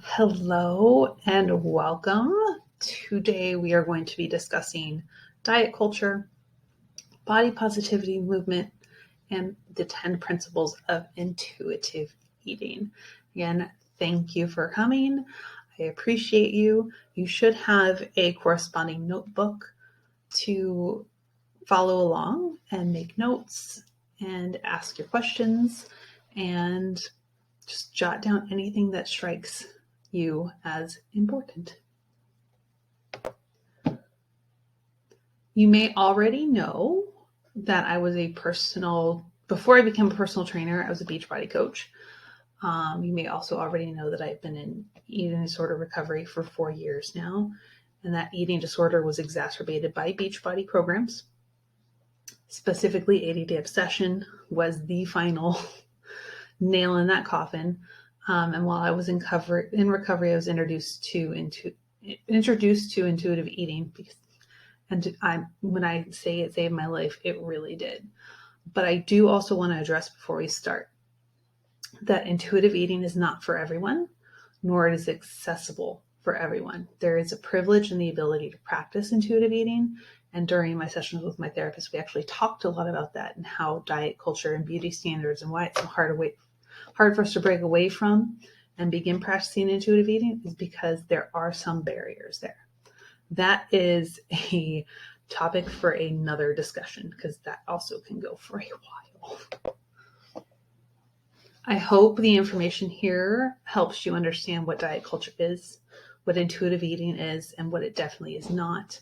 Hello and welcome. Today we are going to be discussing diet culture, body positivity movement, and the 10 principles of intuitive eating. Again, thank you for coming. I appreciate you. You should have a corresponding notebook to follow along and make notes and ask your questions and just jot down anything that strikes you as important. You may already know that before I became a personal trainer, I was a Beachbody coach. You may also already know that I've been in eating disorder recovery for 4 years now, and that eating disorder was exacerbated by Beachbody programs. Specifically, 80-day obsession was the final nail in that coffin. And while I was in recovery, I was introduced to intuitive eating. When I say it saved my life, it really did. But I do also want to address before we start that intuitive eating is not for everyone, nor is it accessible for everyone. There is a privilege in the ability to practice intuitive eating. And during my sessions with my therapist, we actually talked a lot about that and how diet culture and beauty standards and why it's so hard for us to break away from and begin practicing intuitive eating is because there are some barriers there. That is a topic for another discussion because that also can go for a while. I hope the information here helps you understand what diet culture is, what intuitive eating is, and what it definitely is not.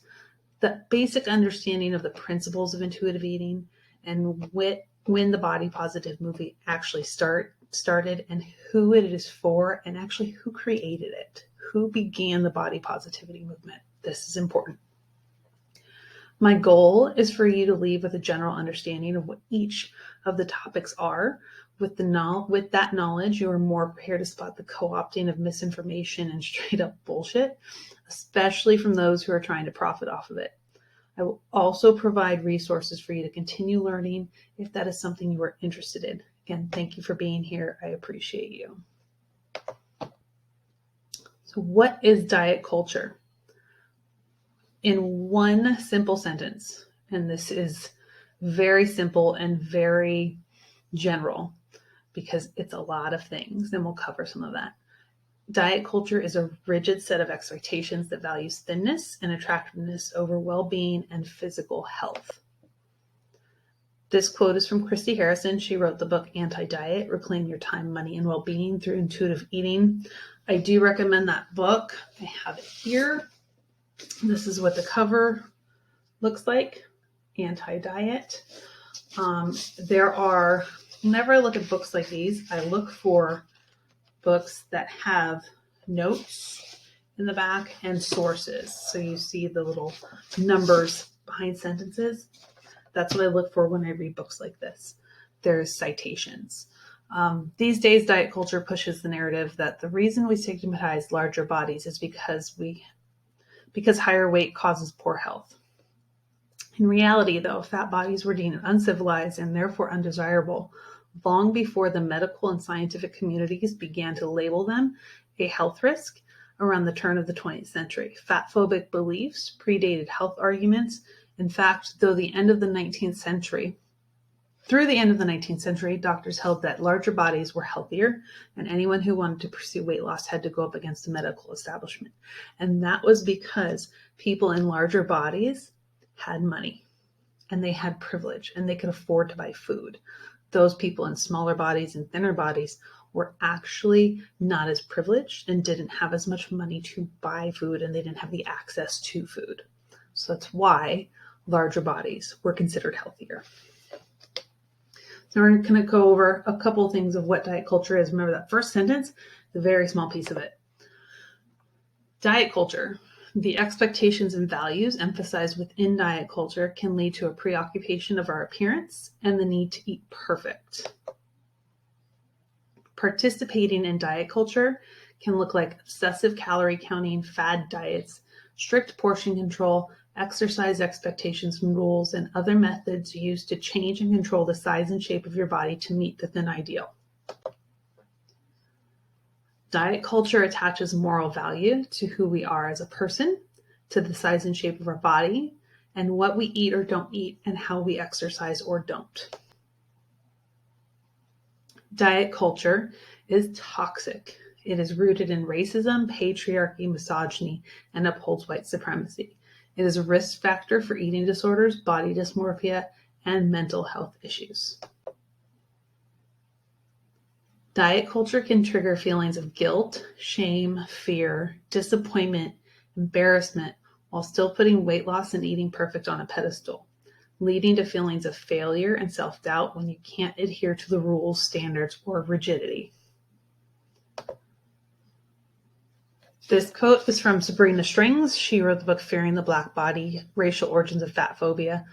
The basic understanding of the principles of intuitive eating and when the body positive movement actually started and who it is for and actually who created it, who began the body positivity movement. This is important. My goal is for you to leave with a general understanding of what each of the topics are. With that knowledge, you are more prepared to spot the co-opting of misinformation and straight up bullshit, especially from those who are trying to profit off of it. I will also provide resources for you to continue learning if that is something you are interested in. Again, thank you for being here. I appreciate you. So what is diet culture? In one simple sentence, and this is very simple and very general because it's a lot of things, and we'll cover some of that. Diet culture is a rigid set of expectations that values thinness and attractiveness over well-being and physical health. This quote is from Christy Harrison. She wrote the book Anti-Diet, Reclaim Your Time, Money, and Well-Being Through Intuitive Eating. I do recommend that book. I have it here. This is what the cover looks like, Anti-Diet. Whenever I look at books like these, I look for books that have notes in the back and sources. So you see the little numbers behind sentences. That's what I look for when I read books like this. There's citations. These days, diet culture pushes the narrative that the reason we stigmatize larger bodies is because higher weight causes poor health. In reality, though, fat bodies were deemed uncivilized and therefore undesirable long before the medical and scientific communities began to label them a health risk around the turn of the 20th century. Fat-phobic beliefs predated health arguments. In fact, through the end of the 19th century, doctors held that larger bodies were healthier, and anyone who wanted to pursue weight loss had to go up against the medical establishment. And that was because people in larger bodies had money, and they had privilege, and they could afford to buy food. Those people in smaller bodies and thinner bodies were actually not as privileged and didn't have as much money to buy food, and they didn't have the access to food. So that's why larger bodies were considered healthier. So we're going to go over a couple of things of what diet culture is. Remember that first sentence, the very small piece of it. Diet culture, the expectations and values emphasized within diet culture can lead to a preoccupation of our appearance and the need to eat perfect. Participating in diet culture can look like obsessive calorie counting, fad diets, strict portion control, exercise expectations and rules, and other methods used to change and control the size and shape of your body to meet the thin ideal. Diet culture attaches moral value to who we are as a person, to the size and shape of our body, and what we eat or don't eat, and how we exercise or don't. Diet culture is toxic. It is rooted in racism, patriarchy, misogyny, and upholds white supremacy. It is a risk factor for eating disorders, body dysmorphia, and mental health issues. Diet culture can trigger feelings of guilt, shame, fear, disappointment, embarrassment, while still putting weight loss and eating perfect on a pedestal, leading to feelings of failure and self-doubt when you can't adhere to the rules, standards, or rigidity. This quote is from Sabrina Strings. She wrote the book Fearing the Black Body, Racial Origins of Fat Phobia.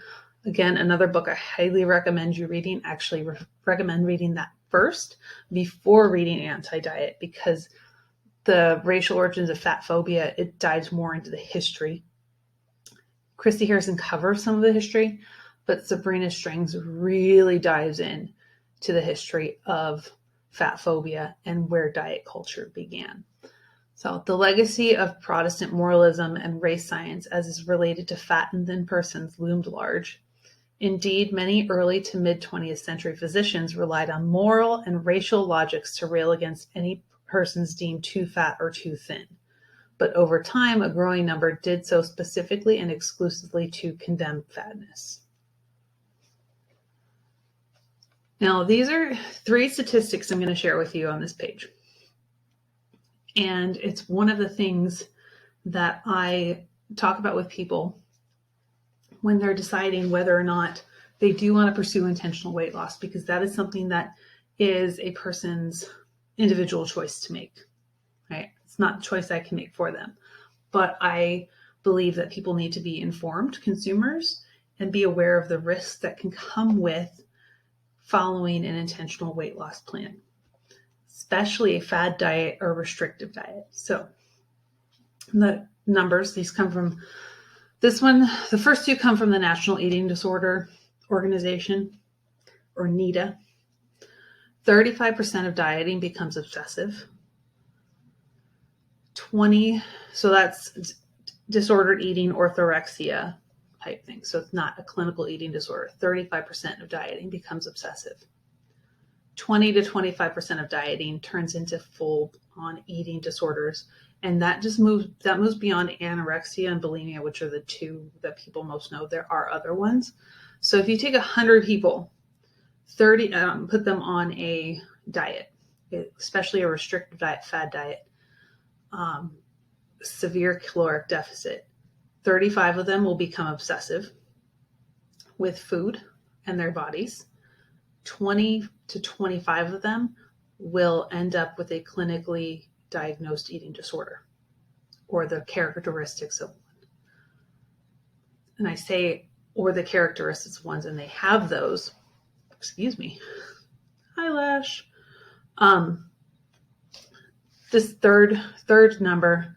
Again, another book I highly recommend you reading. Actually, recommend reading that first before reading Anti-Diet, because the Racial Origins of Fat Phobia, it dives more into the history. Christy Harrison covers some of the history, but Sabrina Strings really dives in to the history of fat phobia and where diet culture began. So the legacy of Protestant moralism and race science as is related to fat and thin persons loomed large. Indeed, many early to mid-20th century physicians relied on moral and racial logics to rail against any persons deemed too fat or too thin. But over time, a growing number did so specifically and exclusively to condemn fatness. Now, these are 3 statistics I'm going to share with you on this page. And it's one of the things that I talk about with people when they're deciding whether or not they do want to pursue intentional weight loss, because that is something that is a person's individual choice to make, right? It's not a choice I can make for them. But I believe that people need to be informed consumers and be aware of the risks that can come with following an intentional weight loss plan, especially a fad diet or restrictive diet. So the numbers, these come from this one. The first 2 come from the National Eating Disorder Organization, or NEDA. 35% of dieting becomes obsessive. So that's disordered eating, orthorexia type thing. So it's not a clinical eating disorder. 35% of dieting becomes obsessive. 20 to 25% of dieting turns into full-on eating disorders. And that moves beyond anorexia and bulimia, which are the 2 that people most know. There are other ones. So if you take 100 people, 30, put them on a diet, especially a restrictive diet, fad diet, severe caloric deficit, 35 of them will become obsessive with food and their bodies. 20 to 25 of them will end up with a clinically diagnosed eating disorder or the characteristics of one. And I say, or the characteristics of ones, and they have those. Excuse me. Eyelash. This third number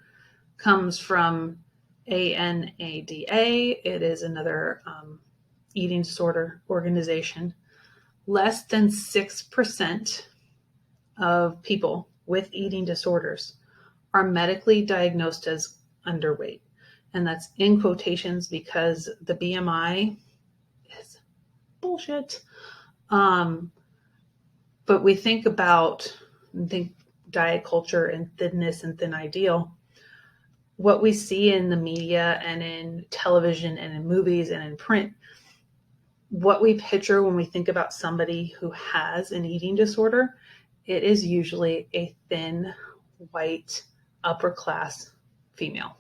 comes from ANADA. It is another eating disorder organization. Less than 6% of people with eating disorders are medically diagnosed as underweight. And that's in quotations because the BMI is bullshit. But we think diet culture and thinness and thin ideal. What we see in the media and in television and in movies and in print, what we picture when we think about somebody who has an eating disorder, it is usually a thin, white, upper class female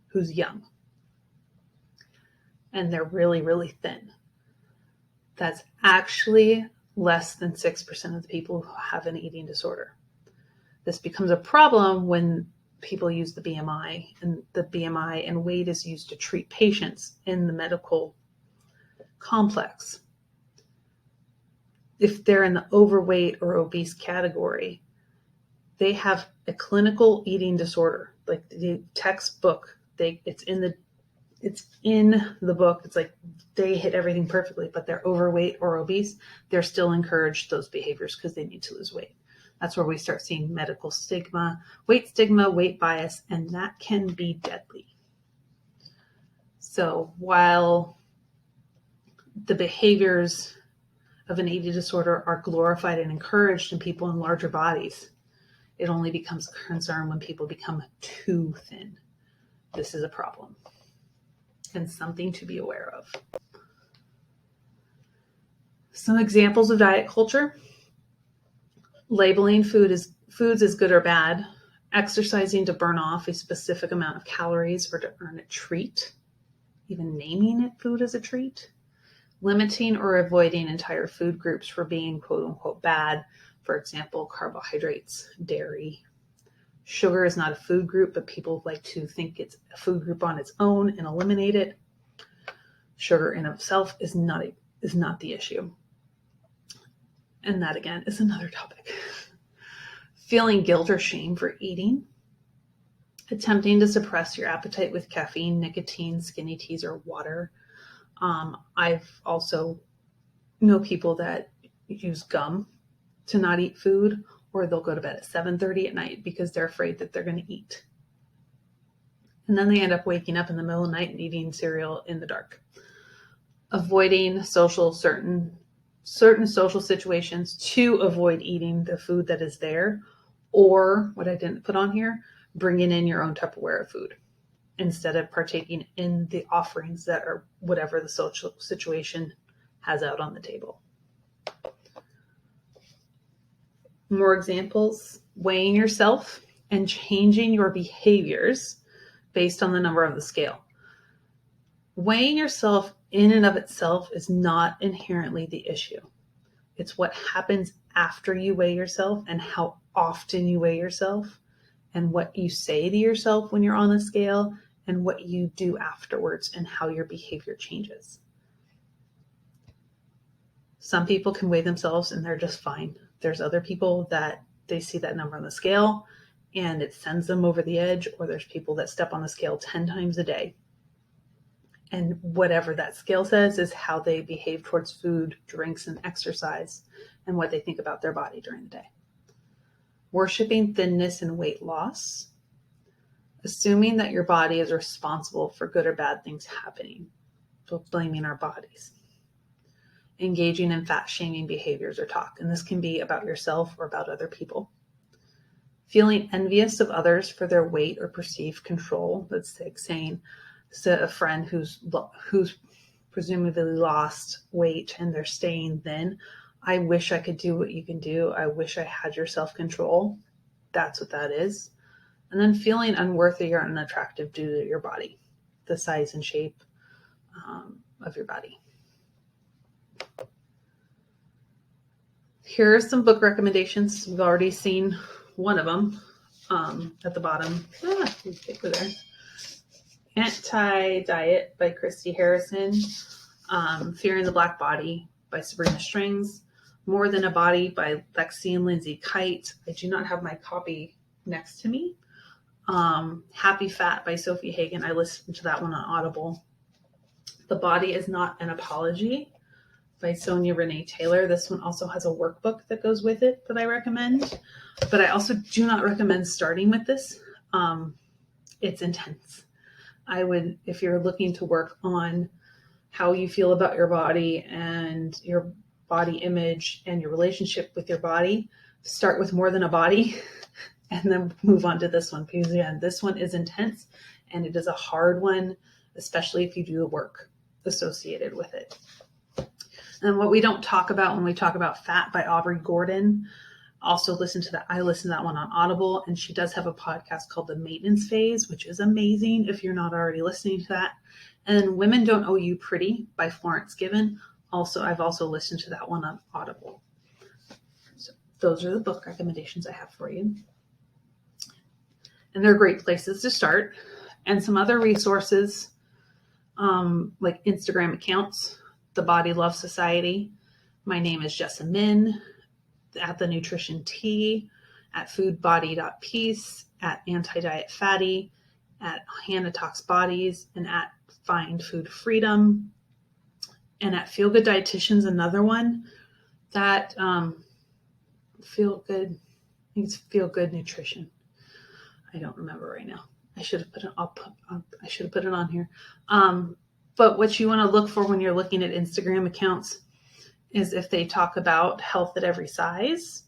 who's young. And they're really, really thin. That's actually less than 6% of the people who have an eating disorder. This becomes a problem when people use the BMI, and the BMI and weight is used to treat patients in the medical complex. If they're in the overweight or obese category, they have a clinical eating disorder. Like the textbook, it's in the book. It's like they hit everything perfectly, but they're overweight or obese. They're still encouraged those behaviors because they need to lose weight. That's where we start seeing medical stigma, weight bias, and that can be deadly. So while the behaviors of an eating disorder are glorified and encouraged in people in larger bodies, it only becomes a concern when people become too thin. This is a problem and something to be aware of. Some examples of diet culture: labeling foods as good or bad, exercising to burn off a specific amount of calories or to earn a treat, even naming it food as a treat, limiting or avoiding entire food groups for being quote unquote bad. For example, carbohydrates, dairy. Sugar is not a food group, but people like to think it's a food group on its own and eliminate it. Sugar in itself is not the issue. And that, again, is another topic. Feeling guilt or shame for eating. Attempting to suppress your appetite with caffeine, nicotine, skinny teas, or water. I've also know people that use gum to not eat food, or they'll go to bed at 7:30 at night because they're afraid that they're going to eat. And then they end up waking up in the middle of the night and eating cereal in the dark. Avoiding certain social situations to avoid eating the food that is there, or what I didn't put on here, bringing in your own Tupperware of food instead of partaking in the offerings that are whatever the social situation has out on the table. More examples: weighing yourself and changing your behaviors based on the number of the scale. Weighing yourself in and of itself is not inherently the issue. It's what happens after you weigh yourself and how often you weigh yourself and what you say to yourself when you're on the scale and what you do afterwards and how your behavior changes. Some people can weigh themselves and they're just fine. There's other people that they see that number on the scale and it sends them over the edge, or there's people that step on the scale 10 times a day. And whatever that scale says is how they behave towards food, drinks, and exercise, and what they think about their body during the day. Worshipping thinness and weight loss. Assuming that your body is responsible for good or bad things happening. So blaming our bodies. Engaging in fat-shaming behaviors or talk. And this can be about yourself or about other people. Feeling envious of others for their weight or perceived control. That's like saying, so a friend who's presumably lost weight and they're staying thin, I wish I could do what you can do. I wish I had your self-control. That's what that is. And then feeling unworthy or unattractive due to your body, the size and shape of your body. Here are some book recommendations. We've already seen one of them at the bottom. Over there. Anti-Diet by Christy Harrison, Fearing the Black Body by Sabrina Strings, More Than a Body by Lexi and Lindsay Kite. I do not have my copy next to me. Happy Fat by Sophie Hagen. I listened to that one on Audible. The Body is Not an Apology by Sonia Renee Taylor. This one also has a workbook that goes with it that I recommend, but I also do not recommend starting with this. It's intense. I would, if you're looking to work on how you feel about your body and your body image and your relationship with your body, start with More Than a Body and then move on to this one. Because again, this one is intense and it is a hard one, especially if you do the work associated with it. And what we don't talk about when we talk about Fat by Aubrey Gordon, also listen to that. I listened to that one on Audible, and she does have a podcast called The Maintenance Phase, which is amazing if you're not already listening to that. And Women Don't Owe You Pretty by Florence Given. I've also listened to that one on Audible. So those are the book recommendations I have for you. And they're great places to start. And some other resources, like Instagram accounts, The Body Love Society. My name is Jessa Min. At The Nutrition Tea, at foodbody.peace, at Anti-Diet Fatty, at Hannah Talks Bodies, and at Find Food Freedom, and at Feel Good Dietitians, another one that Feel Good think it's Feel Good Nutrition. I don't remember right now. I should have put it on here. But what you want to look for when you're looking at Instagram accounts is if they talk about health at every size,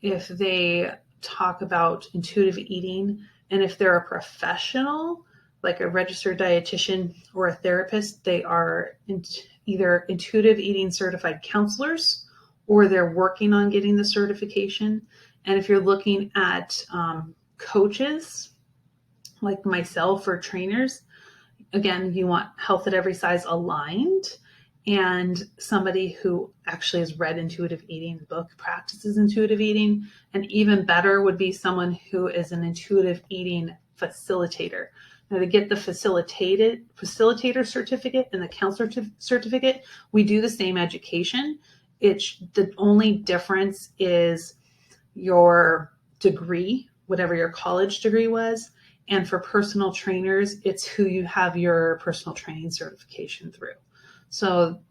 if they talk about intuitive eating, and if they're a professional, like a registered dietitian or a therapist, they are either intuitive eating certified counselors or they're working on getting the certification. And if you're looking at coaches like myself or trainers, again, you want health at every size aligned and somebody who actually has read intuitive eating book, practices intuitive eating, and even better would be someone who is an intuitive eating facilitator. Now, to get the facilitator certificate and the counselor certificate, we do the same education. The only difference is your degree, whatever your college degree was. And for personal trainers, it's who you have your personal training certification through. So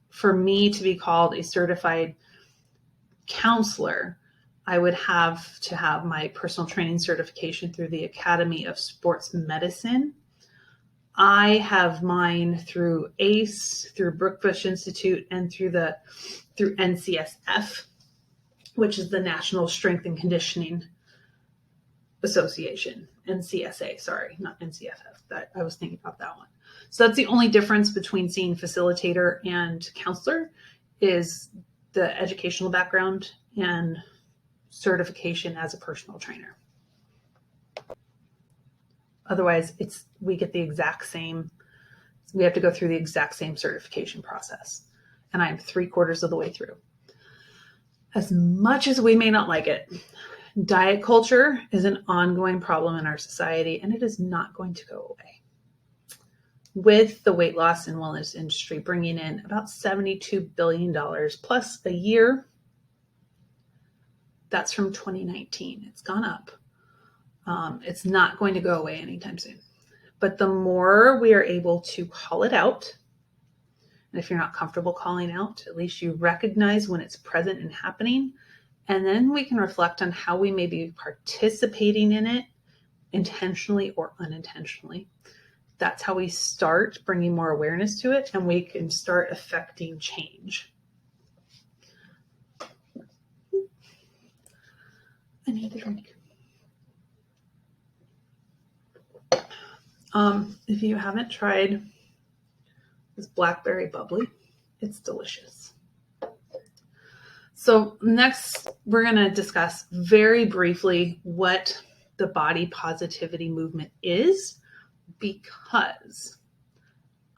for me to be called a certified counselor, I would have to have my personal training certification through the Academy of Sports Medicine. I have mine through ACE, through Brookbush Institute, and through NCSF, which is the National Strength and Conditioning Association. NCSA, sorry, not NCFF. I was thinking about that one. So that's the only difference between seeing facilitator and counselor is the educational background and certification as a personal trainer. Otherwise, we get the exact same, we have to go through the exact same certification process. And I'm 3/4 of the way through. As much as we may not like it, diet culture is an ongoing problem in our society, and it is not going to go away. With the weight loss and wellness industry bringing in about $72 billion plus a year, that's from 2019. It's gone up. It's not going to go away anytime soon. But the more we are able to call it out, and if you're not comfortable calling out, at least you recognize when it's present and happening, and then we can reflect on how we may be participating in it intentionally or unintentionally. That's how we start bringing more awareness to it, and we can start affecting change. I need the drink. If you haven't tried this blackberry bubbly, it's delicious. So next, we're going to discuss very briefly what the body positivity movement is, because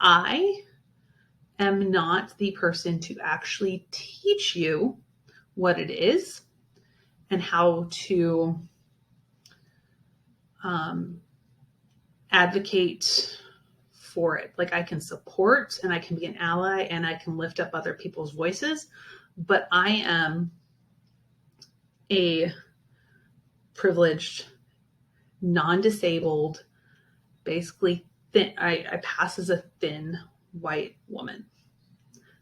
I am not the person to actually teach you what it is and how to advocate for it. Like, I can support and I can be an ally and I can lift up other people's voices, but I am a privileged, non-disabled, basically thin. I pass as a thin white woman.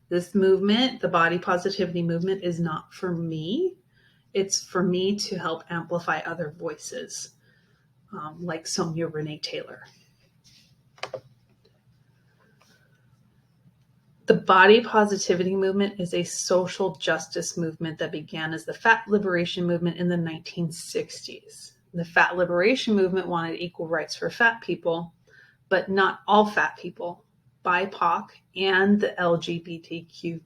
This movement, the body positivity movement, is not for me. It's for me to help amplify other voices, like Sonia Renee Taylor. The body positivity movement is a social justice movement that began as the fat liberation movement in the 1960s. The fat liberation movement wanted equal rights for fat people, but not all fat people. BIPOC and the LGBTQ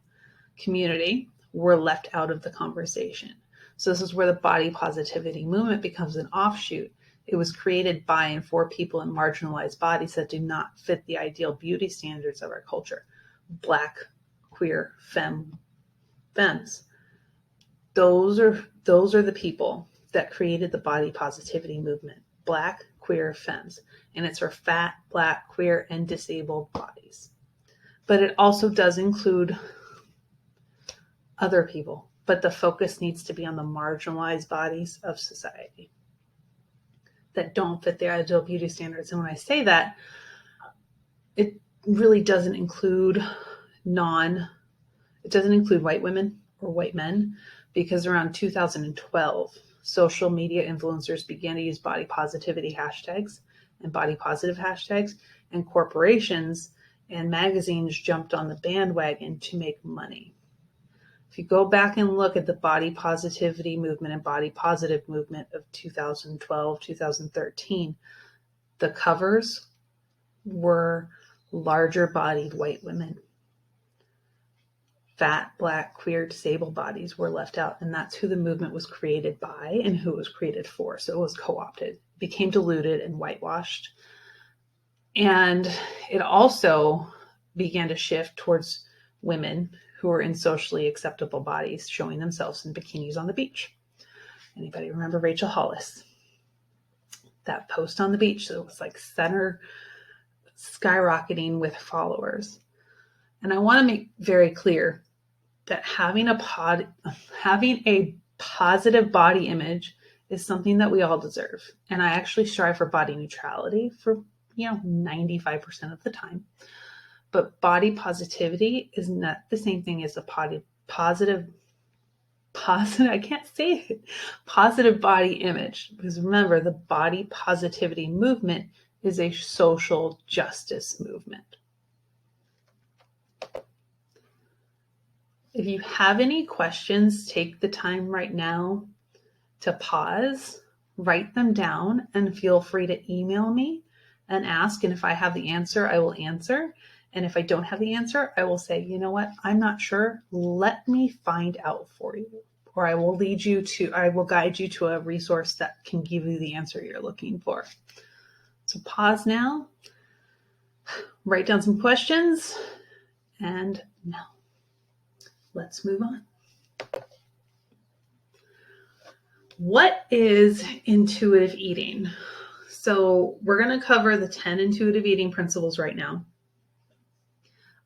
community were left out of the conversation. So this is where the body positivity movement becomes an offshoot. It was created by and for people in marginalized bodies that do not fit the ideal beauty standards of our culture. Black, queer, femmes. Those are the people that created the body positivity movement. Black, queer, femmes. And it's for fat, Black, queer, and disabled bodies. But it also does include other people. But the focus needs to be on the marginalized bodies of society that don't fit the ideal beauty standards. And when I say that, it really doesn't include white women or white men, because around 2012, social media influencers began to use body positivity hashtags and body positive hashtags, and corporations and magazines jumped on the bandwagon to make money. If you go back and look at the body positivity movement and body positive movement of 2012, 2013, the covers were larger bodied white women. Fat, black, queer, disabled bodies were left out, and that's who the movement was created by and who it was created for. So it was co-opted, became diluted and whitewashed. And it also began to shift towards women who were in socially acceptable bodies, showing themselves in bikinis on the beach. Anybody remember Rachel Hollis? That post on the beach, so it was like center skyrocketing with followers. And I want to make very clear that having a positive body image is something that we all deserve. And I actually strive for body neutrality for 95% of the time. But body positivity is not the same thing as a positive I can't say it, positive body image. Because remember, the body positivity movement is a social justice movement. If you have any questions, take the time right now to pause, write them down, and feel free to email me and ask. And if I have the answer, I will answer. And if I don't have the answer, I will say, you know what, I'm not sure. Let me find out for you. Or I will guide you to a resource that can give you the answer you're looking for. So pause now, write down some questions, and now let's move on. What is intuitive eating? So we're going to cover the 10 intuitive eating principles right now.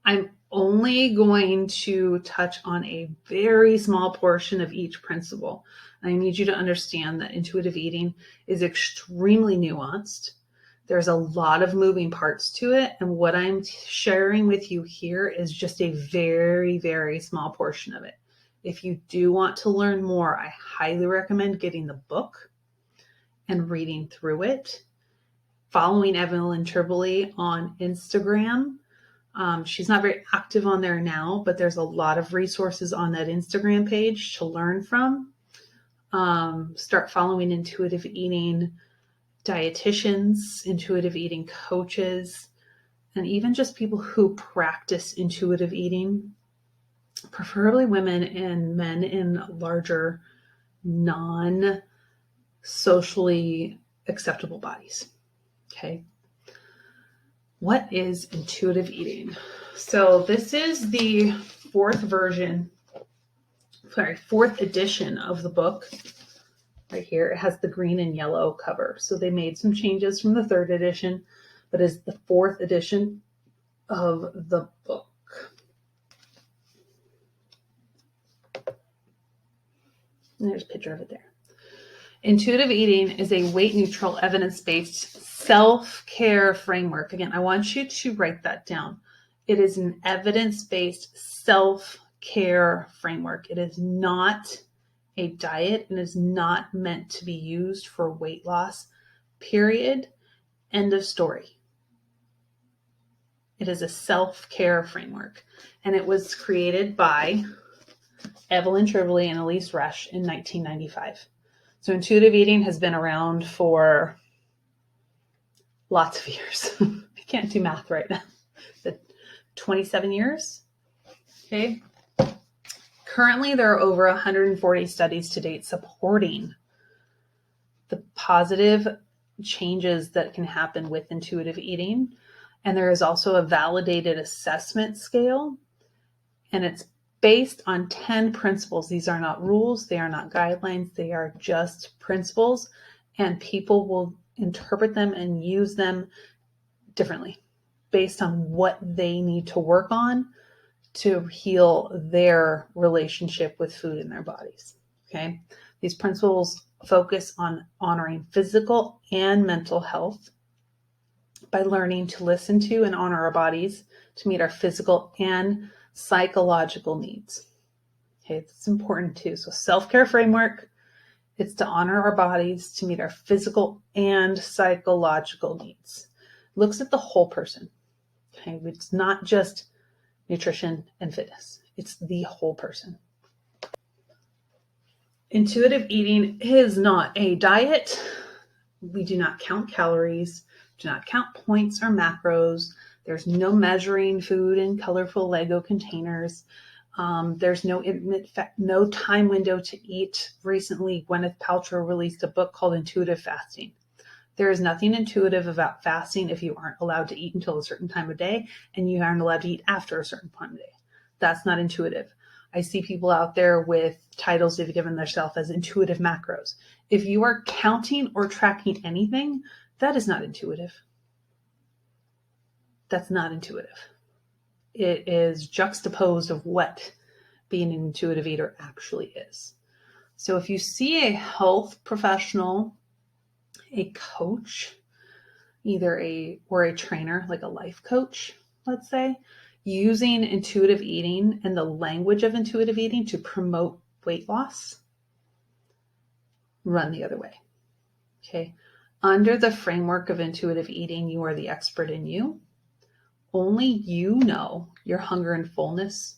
I'm only going to touch on a very small portion of each principle. I need you to understand that intuitive eating is extremely nuanced. There's a lot of moving parts to it. And what I'm sharing with you here is just a very, very small portion of it. If you do want to learn more, I highly recommend getting the book and reading through it. Following Evelyn Tribole on Instagram. She's not very active on there now, but there's a lot of resources on that Instagram page to learn from. Start following intuitive eating dietitians, intuitive eating coaches, and even just people who practice intuitive eating, preferably women and men in larger, non-socially acceptable bodies. Okay. What is intuitive eating? So this is the fourth edition of the book. Right here, it has the green and yellow cover. So they made some changes from the third edition, but it's the fourth edition of the book. And there's a picture of it there. Intuitive eating is a weight-neutral, evidence-based self-care framework. Again, I want you to write that down. It is an evidence-based self-care framework. It is not a diet and is not meant to be used for weight loss, period. End of story. It is a self-care framework, and it was created by Evelyn Tribole and Elise Resch in 1995. So intuitive eating has been around for lots of years. I can't do math right now. 27 years. Okay. Currently, there are over 140 studies to date supporting the positive changes that can happen with intuitive eating. And there is also a validated assessment scale, and it's based on 10 principles. These are not rules. They are not guidelines. They are just principles, and people will interpret them and use them differently based on what they need to work on to heal their relationship with food in their bodies. Okay. These principles focus on honoring physical and mental health by learning to listen to and honor our bodies to meet our physical and psychological needs. Okay, that's important too. So self-care framework It's to honor our bodies, to meet our physical and psychological needs. It looks at the whole person. Okay, it's not just nutrition and fitness. It's the whole person. Intuitive eating is not a diet. We do not count calories, do not count points or macros. There's no measuring food in colorful Lego containers. There's no time window to eat. Recently, Gwyneth Paltrow released a book called Intuitive Fasting. There is nothing intuitive about fasting if you aren't allowed to eat until a certain time of day and you aren't allowed to eat after a certain time of day. That's not intuitive. I see people out there with titles they've given themselves as intuitive macros. If you are counting or tracking anything, that is not intuitive. That's not intuitive. It is juxtaposed of what being an intuitive eater actually is. So if you see a health professional, a coach, either a trainer, like a life coach, let's say, using intuitive eating and the language of intuitive eating to promote weight loss, run the other way. Okay. Under the framework of intuitive eating, you are the expert in you. Only you know your hunger and fullness.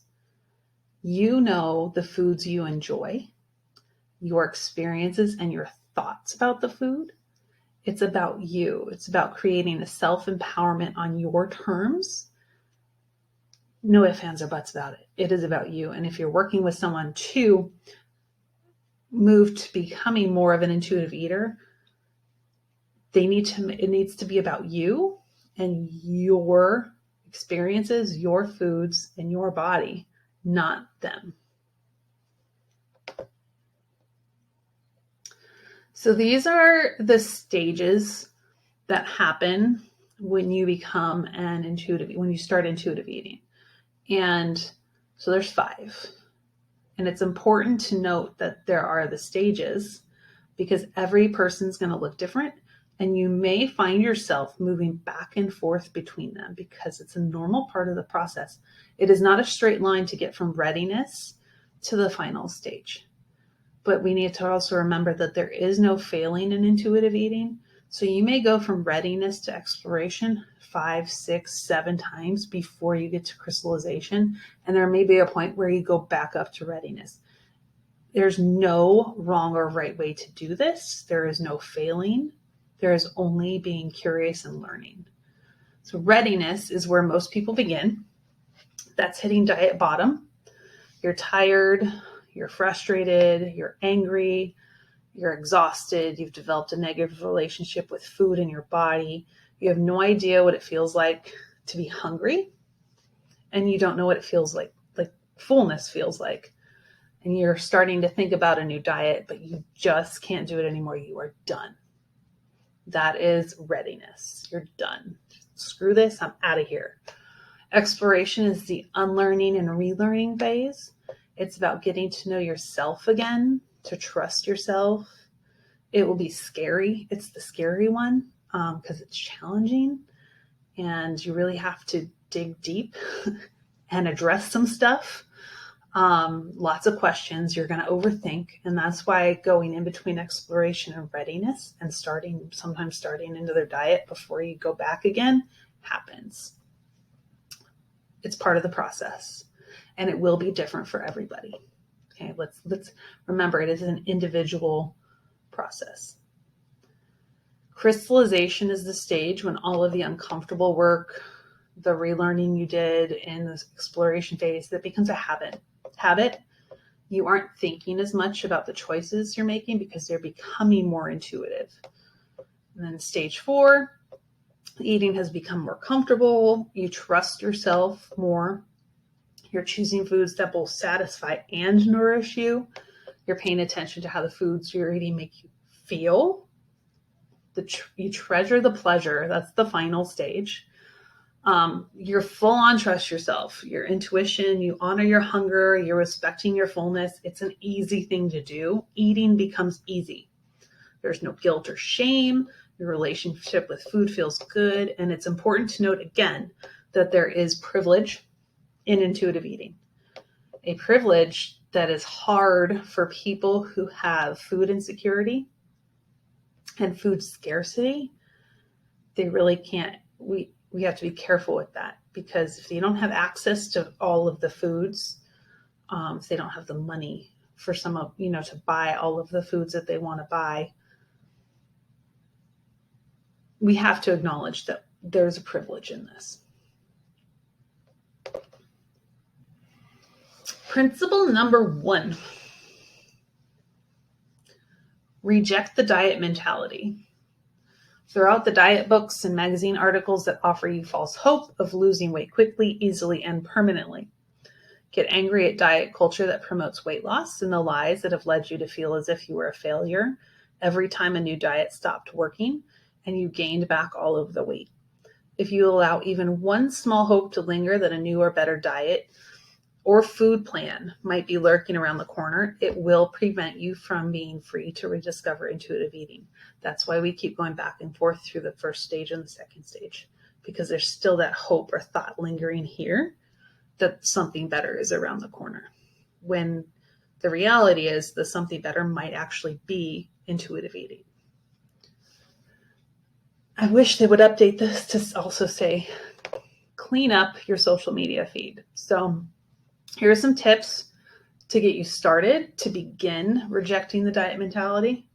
You know the foods you enjoy, your experiences and your thoughts about the food. It's about you. It's about creating a self-empowerment on your terms. No ifs, ands, or buts about it. It is about you. And if you're working with someone to move to becoming more of an intuitive eater, it needs to be about you and your experiences, your foods, and your body, not them. So these are the stages that happen when you become when you start intuitive eating. And so there's 5. And it's important to note that there are the stages because every person's going to look different. And you may find yourself moving back and forth between them because it's a normal part of the process. It is not a straight line to get from readiness to the final stage. But we need to also remember that there is no failing in intuitive eating. So you may go from readiness to exploration 5, 6, 7 times before you get to crystallization. And there may be a point where you go back up to readiness. There's no wrong or right way to do this. There is no failing. There is only being curious and learning. So readiness is where most people begin. That's hitting diet bottom. You're tired, you're frustrated, you're angry, you're exhausted, you've developed a negative relationship with food in your body. You have no idea what it feels like to be hungry, and you don't know what it feels like fullness feels like. And you're starting to think about a new diet, but you just can't do it anymore. You are done. That is readiness. You're done. Screw this. I'm out of here. Exploration is the unlearning and relearning phase. It's about getting to know yourself again, to trust yourself. It will be scary. It's the scary one because it's challenging and you really have to dig deep and address some stuff. Lots of questions you're going to overthink. And that's why going in between exploration and readiness and sometimes starting into their diet before you go back again happens. It's part of the process and it will be different for everybody. Okay. Let's remember it is an individual process. Crystallization is the stage when all of the uncomfortable work, the relearning you did in the exploration phase, that becomes a habit. You aren't thinking as much about the choices you're making because they're becoming more intuitive. And then stage 4, eating has become more comfortable. You trust yourself more. You're choosing foods that both satisfy and nourish you. You're paying attention to how the foods you're eating make you feel. You treasure the pleasure. That's the final stage. You're full on trust yourself, your intuition, you honor your hunger, you're respecting your fullness. It's an easy thing to do. Eating becomes easy. There's no guilt or shame. Your relationship with food feels good. And it's important to note again that there is privilege in intuitive eating. A privilege that is hard for people who have food insecurity and food scarcity. They really can't, we have to be careful with that, because if they don't have access to all of the foods, if they don't have the money for some of, to buy all of the foods that they want to buy, we have to acknowledge that there's a privilege in this. Principle number 1, reject the diet mentality. Throughout the diet books and magazine articles that offer you false hope of losing weight quickly, easily, and permanently. Get angry at diet culture that promotes weight loss and the lies that have led you to feel as if you were a failure every time a new diet stopped working and you gained back all of the weight. If you allow even one small hope to linger that a new or better diet or food plan might be lurking around the corner, it will prevent you from being free to rediscover intuitive eating. That's why we keep going back and forth through the first stage and the second stage, because there's still that hope or thought lingering here that something better is around the corner, when the reality is the something better might actually be intuitive eating. I wish they would update this to also say, clean up your social media feed. So here are some tips to get you started to begin rejecting the diet mentality.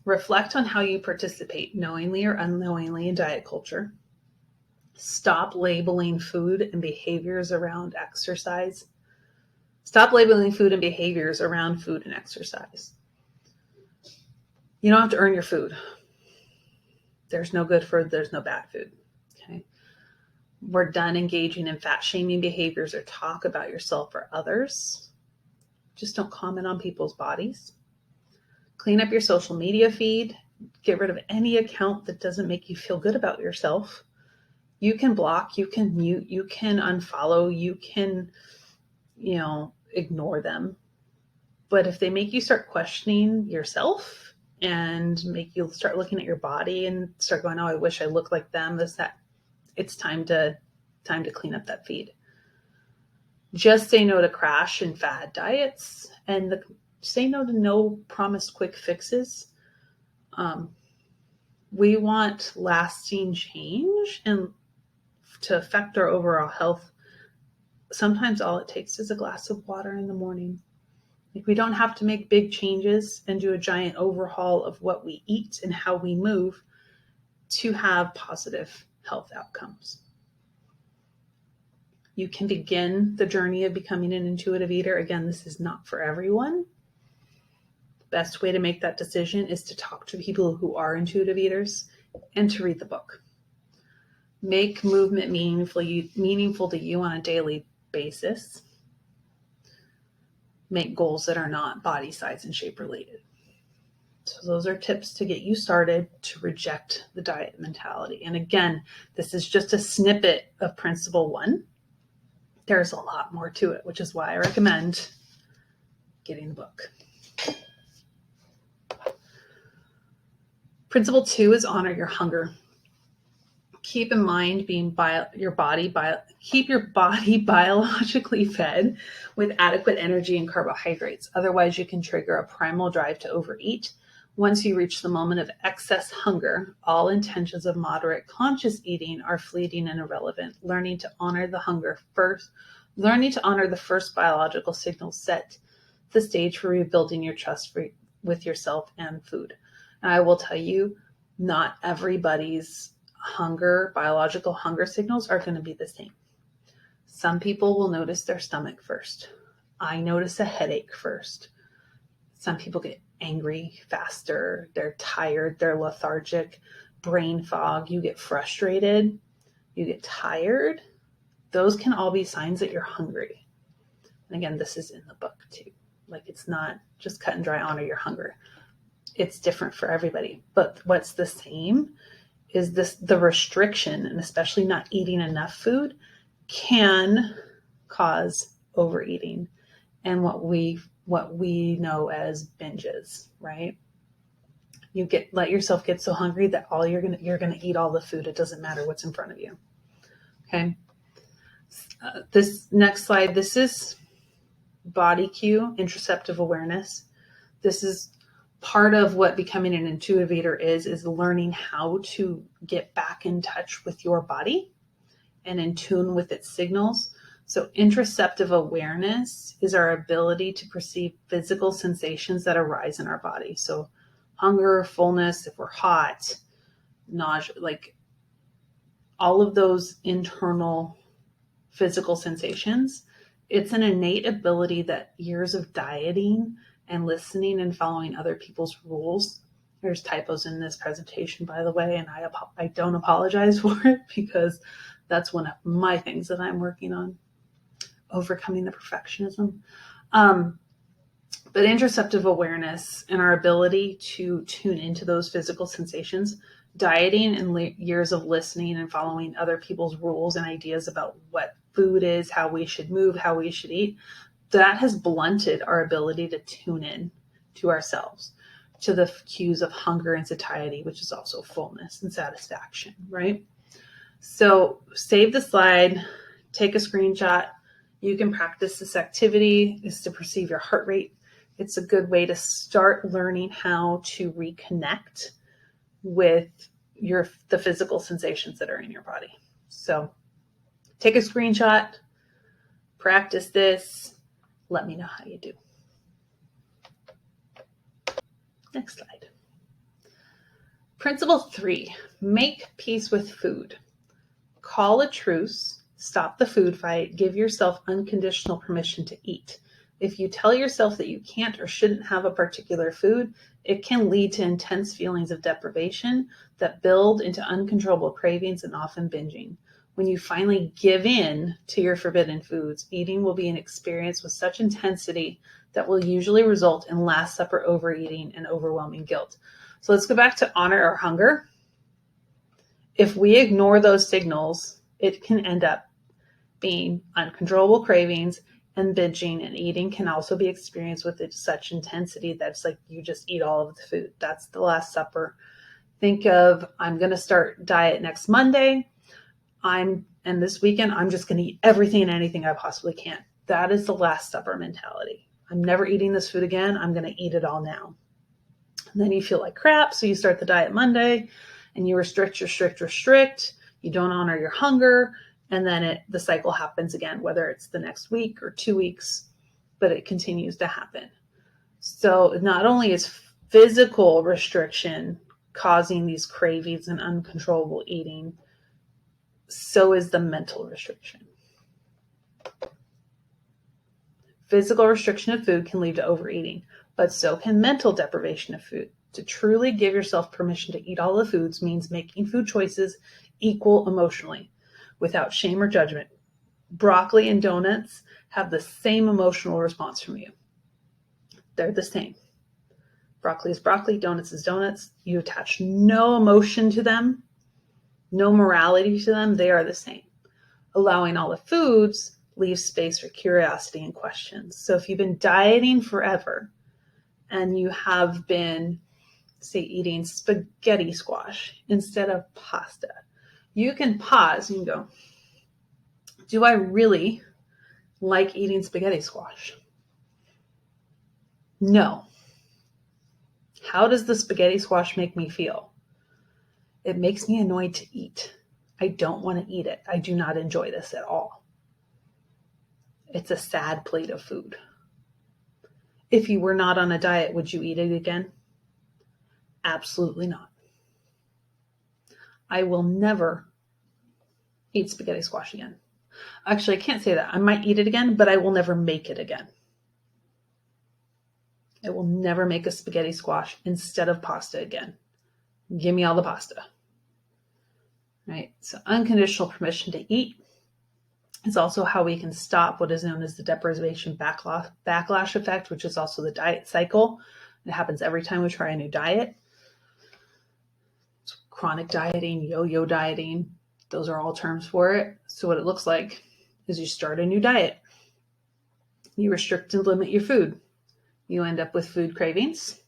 Reflect on how you participate knowingly or unknowingly in diet culture. Stop labeling food and behaviors around exercise. Stop labeling food and behaviors around food and exercise. You don't have to earn your food. There's no good food, there's no bad food. Okay. We're done engaging in fat shaming behaviors or talk about yourself or others. Just don't comment on people's bodies. Clean up your social media feed. Get rid of any account that doesn't make you feel good about yourself. You can block, you can mute, you can unfollow, you can, ignore them. But if they make you start questioning yourself and make you start looking at your body and start going, oh, I wish I looked like them, it's time to clean up that feed. Just say no to crash and fad diets, and say no to no promised quick fixes. We want lasting change, and to affect our overall health, sometimes all it takes is a glass of water in the morning. We don't have to make big changes and do a giant overhaul of what we eat and how we move to have positive health outcomes. You can begin the journey of becoming an intuitive eater. Again, this is not for everyone. The best way to make that decision is to talk to people who are intuitive eaters and to read the book. Make movement meaningful to you on a daily basis. Make goals that are not body size and shape related. So those are tips to get you started to reject the diet mentality. And again, this is just a snippet of principle 1. There's a lot more to it, which is why I recommend getting the book. Principle 2 is honor your hunger. Keep in mind keep your body biologically fed with adequate energy and carbohydrates. Otherwise, you can trigger a primal drive to overeat. Once you reach the moment of excess hunger, all intentions of moderate conscious eating are fleeting and irrelevant. Learning to honor the first biological signal set the stage for rebuilding your trust with yourself and food. And I will tell you, not everybody's biological hunger signals are going to be the same. Some people will notice their stomach first. I notice a headache first. Some people get angry faster. They're tired. They're lethargic. Brain fog. You get frustrated. You get tired. Those can all be signs that you're hungry. And again, this is in the book too. It's not just cut and dry, honor your hunger. It's different for everybody. But what's the same is the restriction, and especially not eating enough food, can cause overeating and what we know as binges, right? You let yourself get so hungry that you're gonna eat all the food. It doesn't matter what's in front of you. Okay. This next slide, this is body cue, interceptive awareness. This is part of what becoming an intuitive eater is learning how to get back in touch with your body and in tune with its signals. So interceptive awareness is our ability to perceive physical sensations that arise in our body. So hunger, fullness, if we're hot, nausea, like all of those internal physical sensations. It's an innate ability that years of dieting and listening and following other people's rules. There's typos in this presentation, by the way, and I don't apologize for it because that's one of my things that I'm working on, overcoming the perfectionism. But interceptive awareness and our ability to tune into those physical sensations, dieting and years of listening and following other people's rules and ideas about what food is, how we should move, how we should eat, that has blunted our ability to tune in to ourselves, to the cues of hunger and satiety, which is also fullness and satisfaction, right? So save the slide, take a screenshot. You can practice this activity, is to perceive your heart rate. It's a good way to start learning how to reconnect with the physical sensations that are in your body. So take a screenshot, practice this. Let me know how you do. Next slide. Principle 3, make peace with food. Call a truce, stop the food fight, give yourself unconditional permission to eat. If you tell yourself that you can't or shouldn't have a particular food, it can lead to intense feelings of deprivation that build into uncontrollable cravings and often binging. When you finally give in to your forbidden foods, eating will be an experience with such intensity that will usually result in Last Supper overeating and overwhelming guilt. So let's go back to honor our hunger. If we ignore those signals, it can end up being uncontrollable cravings, and binging and eating can also be experienced with such intensity that's like you just eat all of the food. That's the Last Supper. Think of, I'm going to start diet next Monday. And this weekend, I'm just going to eat everything and anything I possibly can. That is the Last Supper mentality. I'm never eating this food again. I'm going to eat it all now. And then you feel like crap. So you start the diet Monday and you restrict. You don't honor your hunger. And then the cycle happens again, whether it's the next week or 2 weeks, but it continues to happen. So not only is physical restriction causing these cravings and uncontrollable eating, so is the mental restriction. Physical restriction of food can lead to overeating, but so can mental deprivation of food. To truly give yourself permission to eat all the foods means making food choices equal emotionally, without shame or judgment. Broccoli and donuts have the same emotional response from you. They're the same. Broccoli is broccoli, donuts is donuts. You attach no emotion to them, no morality to them. They are the same. Allowing all the foods leaves space for curiosity and questions. So if you've been dieting forever and you have been, say, eating spaghetti squash instead of pasta, you can pause and go, do I really like eating spaghetti squash? No. How does the spaghetti squash make me feel? It makes me annoyed to eat. I don't want to eat it. I do not enjoy this at all. It's a sad plate of food. If you were not on a diet, would you eat it again? Absolutely not. I will never eat spaghetti squash again. Actually, I can't say that. I might eat it again, but I will never make it again. I will never make a spaghetti squash instead of pasta again. Give me all the pasta. Right? So unconditional permission to eat is also how we can stop what is known as the deprivation backlash effect, which is also the diet cycle. It happens every time we try a new diet. So chronic dieting, yo-yo dieting, those are all terms for it. So what it looks like is you start a new diet. You restrict and limit your food. You end up with food cravings,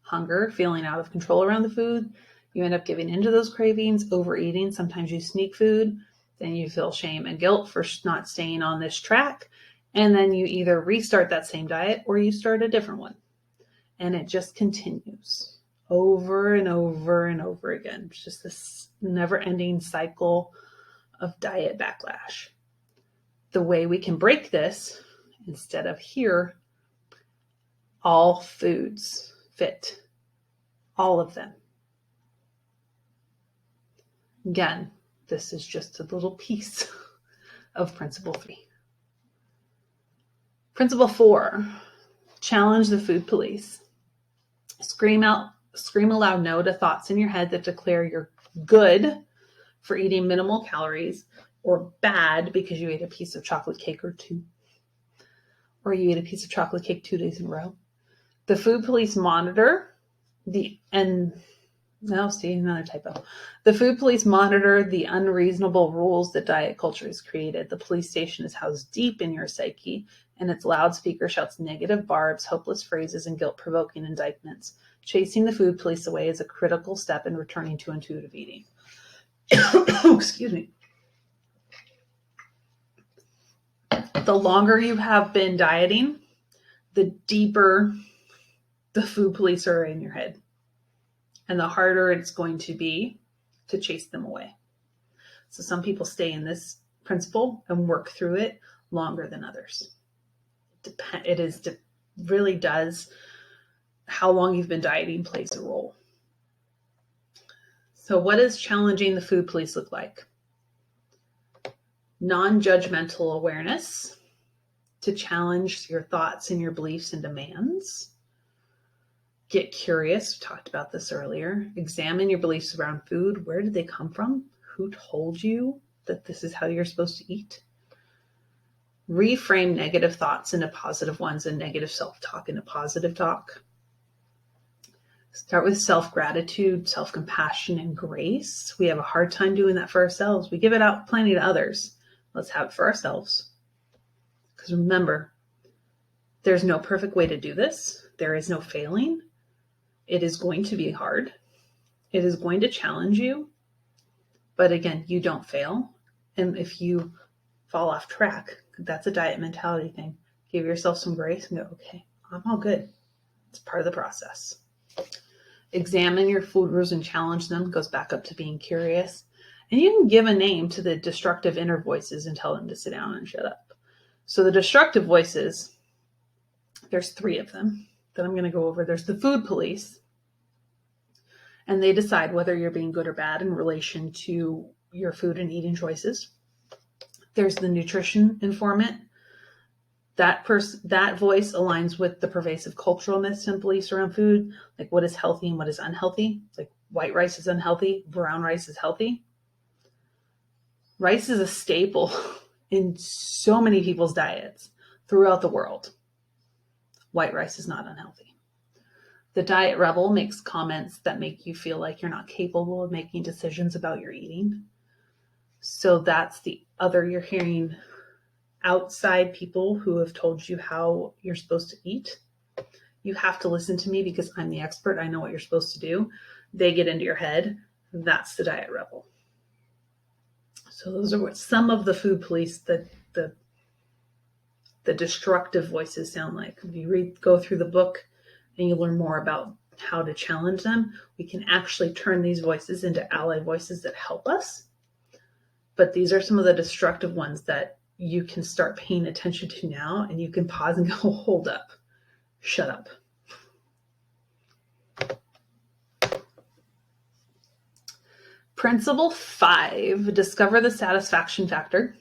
hunger, feeling out of control around the food. You end up giving into those cravings, overeating. Sometimes you sneak food. Then you feel shame and guilt for not staying on this track. And then you either restart that same diet or you start a different one. And it just continues over and over and over again. It's just this never-ending cycle of diet backlash. The way we can break this, instead of here, all foods fit. All of them. Again, this is just a little piece of Principle 3. Principle 4, challenge the food police. Scream aloud no to thoughts in your head that declare you're good for eating minimal calories, or bad because you ate a piece of chocolate cake or two, or you ate a piece of chocolate cake 2 days in a row. The food police monitor another typo. The food police monitor the unreasonable rules that diet culture has created. The police station is housed deep in your psyche, and its loudspeaker shouts negative barbs, hopeless phrases, and guilt-provoking indictments. Chasing the food police away is a critical step in returning to intuitive eating. Excuse me. The longer you have been dieting, the deeper the food police are in your head, and the harder it's going to be to chase them away. So some people stay in this principle and work through it longer than others. It really does. How long you've been dieting plays a role. So what does challenging the food police look like? Non-judgmental awareness to challenge your thoughts and your beliefs and demands. Get curious. We talked about this earlier. Examine your beliefs around food. Where did they come from? Who told you that this is how you're supposed to eat? Reframe negative thoughts into positive ones and negative self-talk into positive talk. Start with self-gratitude, self-compassion, and grace. We have a hard time doing that for ourselves. We give it out plenty to others. Let's have it for ourselves. Because remember, there's no perfect way to do this. There is no failing. It is going to be hard. It is going to challenge you. But again, you don't fail. And if you fall off track, that's a diet mentality thing. Give yourself some grace and go, okay, I'm all good. It's part of the process. Examine your food rules and challenge them. Goes back up to being curious. And you can give a name to the destructive inner voices and tell them to sit down and shut up. So the destructive voices, there's 3 of them that I'm going to go over. There's the food police, and they decide whether you're being good or bad in relation to your food and eating choices. There's the nutrition informant. That voice aligns with the pervasive cultural myths and beliefs around food, like what is healthy and what is unhealthy. Like white rice is unhealthy, brown rice is healthy. Rice is a staple in so many people's diets throughout the world. White rice is not unhealthy. The diet rebel makes comments that make you feel like you're not capable of making decisions about your eating. So that's the other. You're hearing outside people who have told you how you're supposed to eat. You have to listen to me because I'm the expert. I know what you're supposed to do. They get into your head. That's the diet rebel. So those are what some of the food police, the destructive voices sound like. If you go through the book and you learn more about how to challenge them, we can actually turn these voices into ally voices that help us. But these are some of the destructive ones that you can start paying attention to now, and you can pause and go, hold up, shut up. Principle 5, discover the satisfaction factor.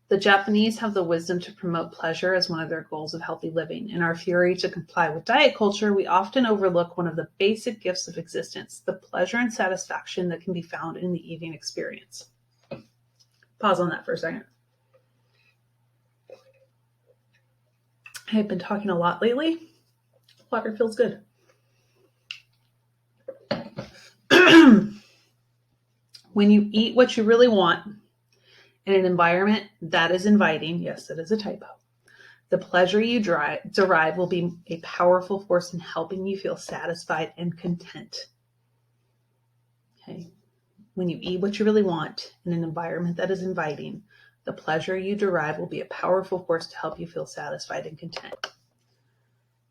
The Japanese have the wisdom to promote pleasure as one of their goals of healthy living. In our fury to comply with diet culture, we often overlook one of the basic gifts of existence, the pleasure and satisfaction that can be found in the eating experience. Pause on that for a second. I've been talking a lot lately. Water feels good. When you eat what you really want in an environment that is inviting, yes, that is a typo, the pleasure you derive will be a powerful force in helping you feel satisfied and content. Okay. When you eat what you really want in an environment that is inviting, the pleasure you derive will be a powerful force to help you feel satisfied and content.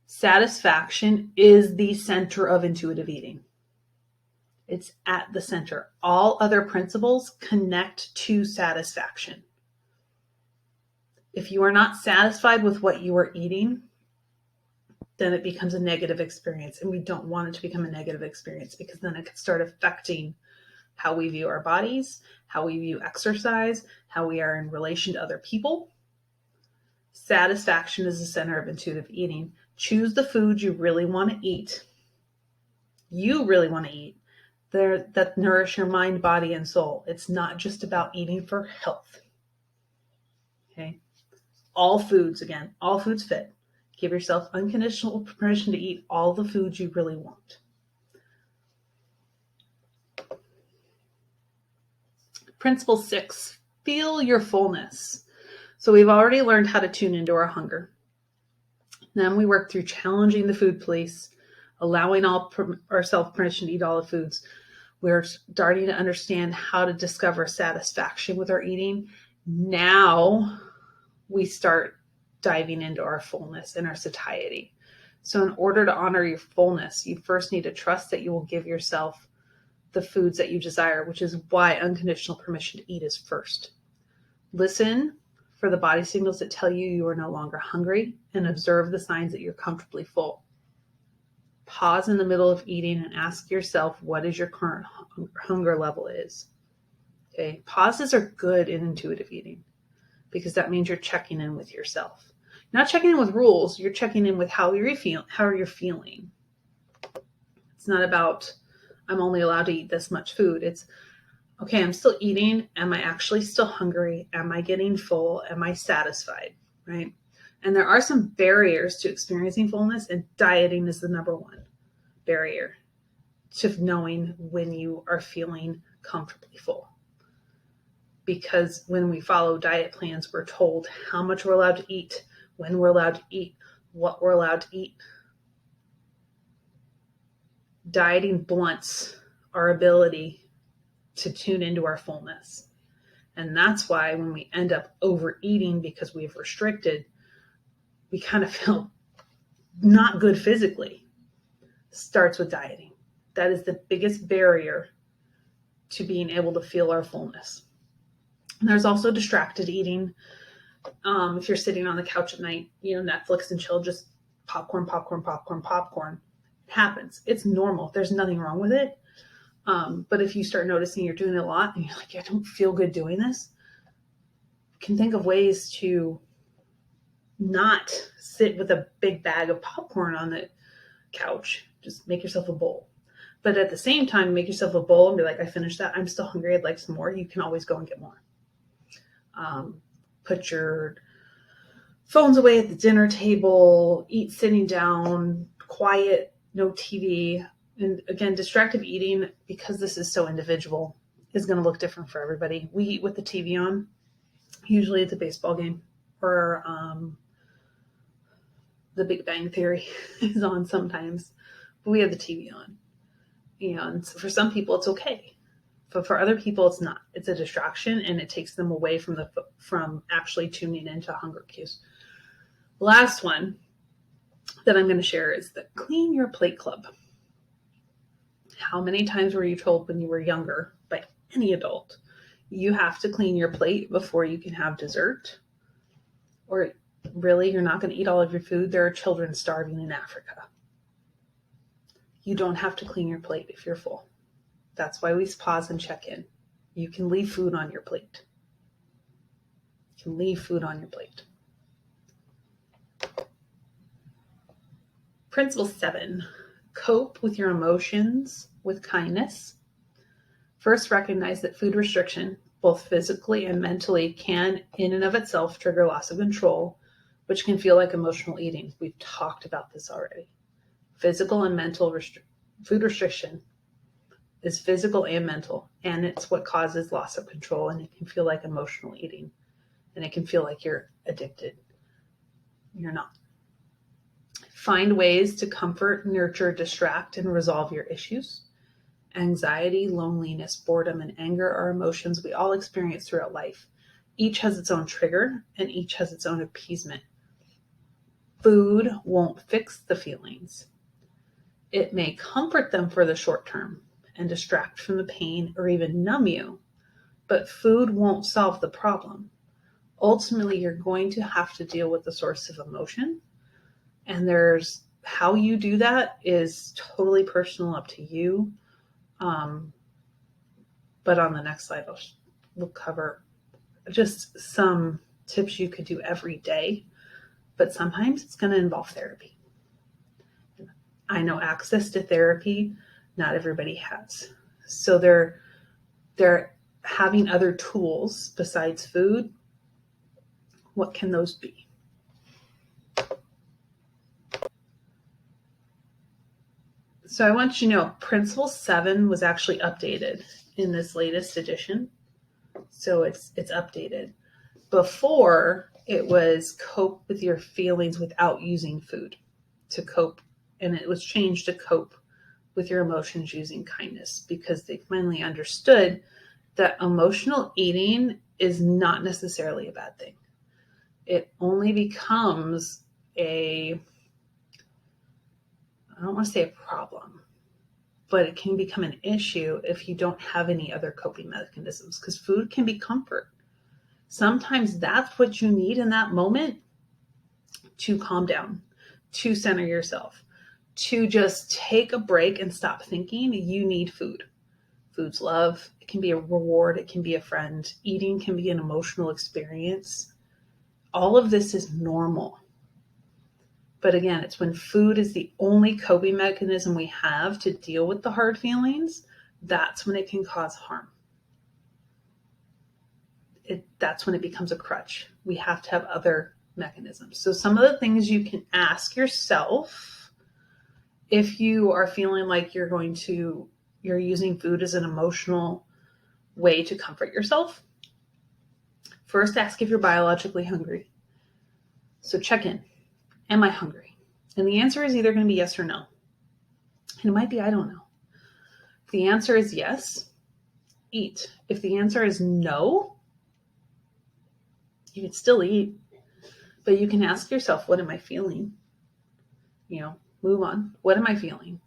Satisfaction is the center of intuitive eating. It's at the center. All other principles connect to satisfaction. If you are not satisfied with what you are eating, then it becomes a negative experience. And we don't want it to become a negative experience, because then it could start affecting how we view our bodies, how we view exercise, how we are in relation to other people. Satisfaction is the center of intuitive eating. Choose the foods you really want to eat. You really want to eat that nourish your mind, body, and soul. It's not just about eating for health. Okay. All foods fit. Give yourself unconditional permission to eat all the foods you really want. Principle 6, feel your fullness. So we've already learned how to tune into our hunger. Then we work through challenging the food police, allowing ourselves permission to eat all the foods. We're starting to understand how to discover satisfaction with our eating. Now we start diving into our fullness and our satiety. So in order to honor your fullness, you first need to trust that you will give yourself the foods that you desire, which is why unconditional permission to eat is first. Listen for the body signals that tell you you are no longer hungry, and observe the signs that you're comfortably full. Pause in the middle of eating and ask yourself what is your current hunger level is. Okay, pauses are good in intuitive eating, because that means you're checking in with yourself. You're not checking in with rules, you're checking in with how you're feeling. It's not about, I'm only allowed to eat this much food. It's, okay, I'm still eating. Am I actually still hungry? Am I getting full? Am I satisfied? Right? And there are some barriers to experiencing fullness, and dieting is the number one barrier to knowing when you are feeling comfortably full. Because when we follow diet plans, we're told how much we're allowed to eat, when we're allowed to eat, what we're allowed to eat. Dieting blunts our ability to tune into our fullness. And that's why when we end up overeating because we've restricted, we kind of feel not good physically. Starts with dieting. That is the biggest barrier to being able to feel our fullness. And there's also distracted eating. If you're sitting on the couch at night, Netflix and chill, just popcorn. It happens. It's normal. There's nothing wrong with it. But if you start noticing you're doing it a lot and you're like, I don't feel good doing this, you can think of ways to not sit with a big bag of popcorn on the couch. Just make yourself a bowl. But at the same time, make yourself a bowl and be like, I finished that. I'm still hungry. I'd like some more. You can always go and get more. Put your phones away at the dinner table, eat sitting down, quiet, no TV. And again, distracted eating, because this is so individual, is going to look different for everybody. We eat with the TV on. Usually it's a baseball game, or The Big Bang Theory is on sometimes, but we have the TV on. And for some people, it's okay. But for other people, it's not. It's a distraction, and it takes them away from actually tuning into hunger cues. Last one that I'm going to share is the Clean Your Plate Club. How many times were you told when you were younger by any adult, you have to clean your plate before you can have dessert? Or really, you're not going to eat all of your food? There are children starving in Africa. You don't have to clean your plate if you're full. That's why we pause and check in. You can leave food on your plate. You can leave food on your plate. Principle 7, cope with your emotions with kindness. First, recognize that food restriction, both physically and mentally, can in and of itself trigger loss of control, which can feel like emotional eating. We've talked about this already. Physical and mental food restriction is physical and mental, and it's what causes loss of control, and it can feel like emotional eating, and it can feel like you're addicted. You're not. Find ways to comfort, nurture, distract, and resolve your issues. Anxiety, loneliness, boredom, and anger are emotions we all experience throughout life. Each has its own trigger, and each has its own appeasement. Food won't fix the feelings. It may comfort them for the short term and distract from the pain or even numb you, but food won't solve the problem. Ultimately, you're going to have to deal with the source of emotion, and there's how you do that is totally personal, up to you. But on the next slide, we'll cover just some tips you could do every day, but sometimes it's going to involve therapy. I know access to therapy, not everybody has. So they're having other tools besides food. What can those be? So I want you to know Principle 7 was actually updated in this latest edition. So it's updated. Before, it was cope with your feelings without using food to cope. And it was changed to cope with your emotions using kindness, because they finally understood that emotional eating is not necessarily a bad thing. It only becomes I don't want to say a problem, but it can become an issue if you don't have any other coping mechanisms, because food can be comfort. Sometimes that's what you need in that moment to calm down, to center yourself, to just take a break and stop thinking. You need food. Food's love. It can be a reward. It can be a friend. Eating can be an emotional experience. All of this is normal. But again, it's when food is the only coping mechanism we have to deal with the hard feelings, that's when it can cause harm. That's when it becomes a crutch. We have to have other mechanisms. So some of the things you can ask yourself if you are feeling like you're using food as an emotional way to comfort yourself. First, ask if you're biologically hungry. So check in. Am I hungry? And the answer is either going to be yes or no. And it might be, I don't know. If the answer is yes, eat. If the answer is no, you can still eat, but you can ask yourself, what am I feeling? Move on. What am I feeling?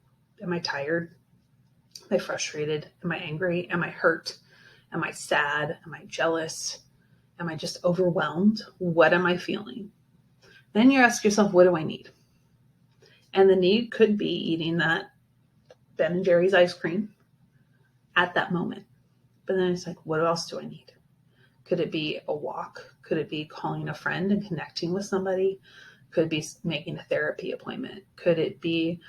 Am I tired? Am I frustrated? Am I angry? Am I hurt? Am I sad? Am I jealous? Am I just overwhelmed? What am I feeling? Then you ask yourself, what do I need? And the need could be eating that Ben & Jerry's ice cream at that moment. But then it's like, what else do I need? Could it be a walk? Could it be calling a friend and connecting with somebody? Could it be making a therapy appointment? Could it be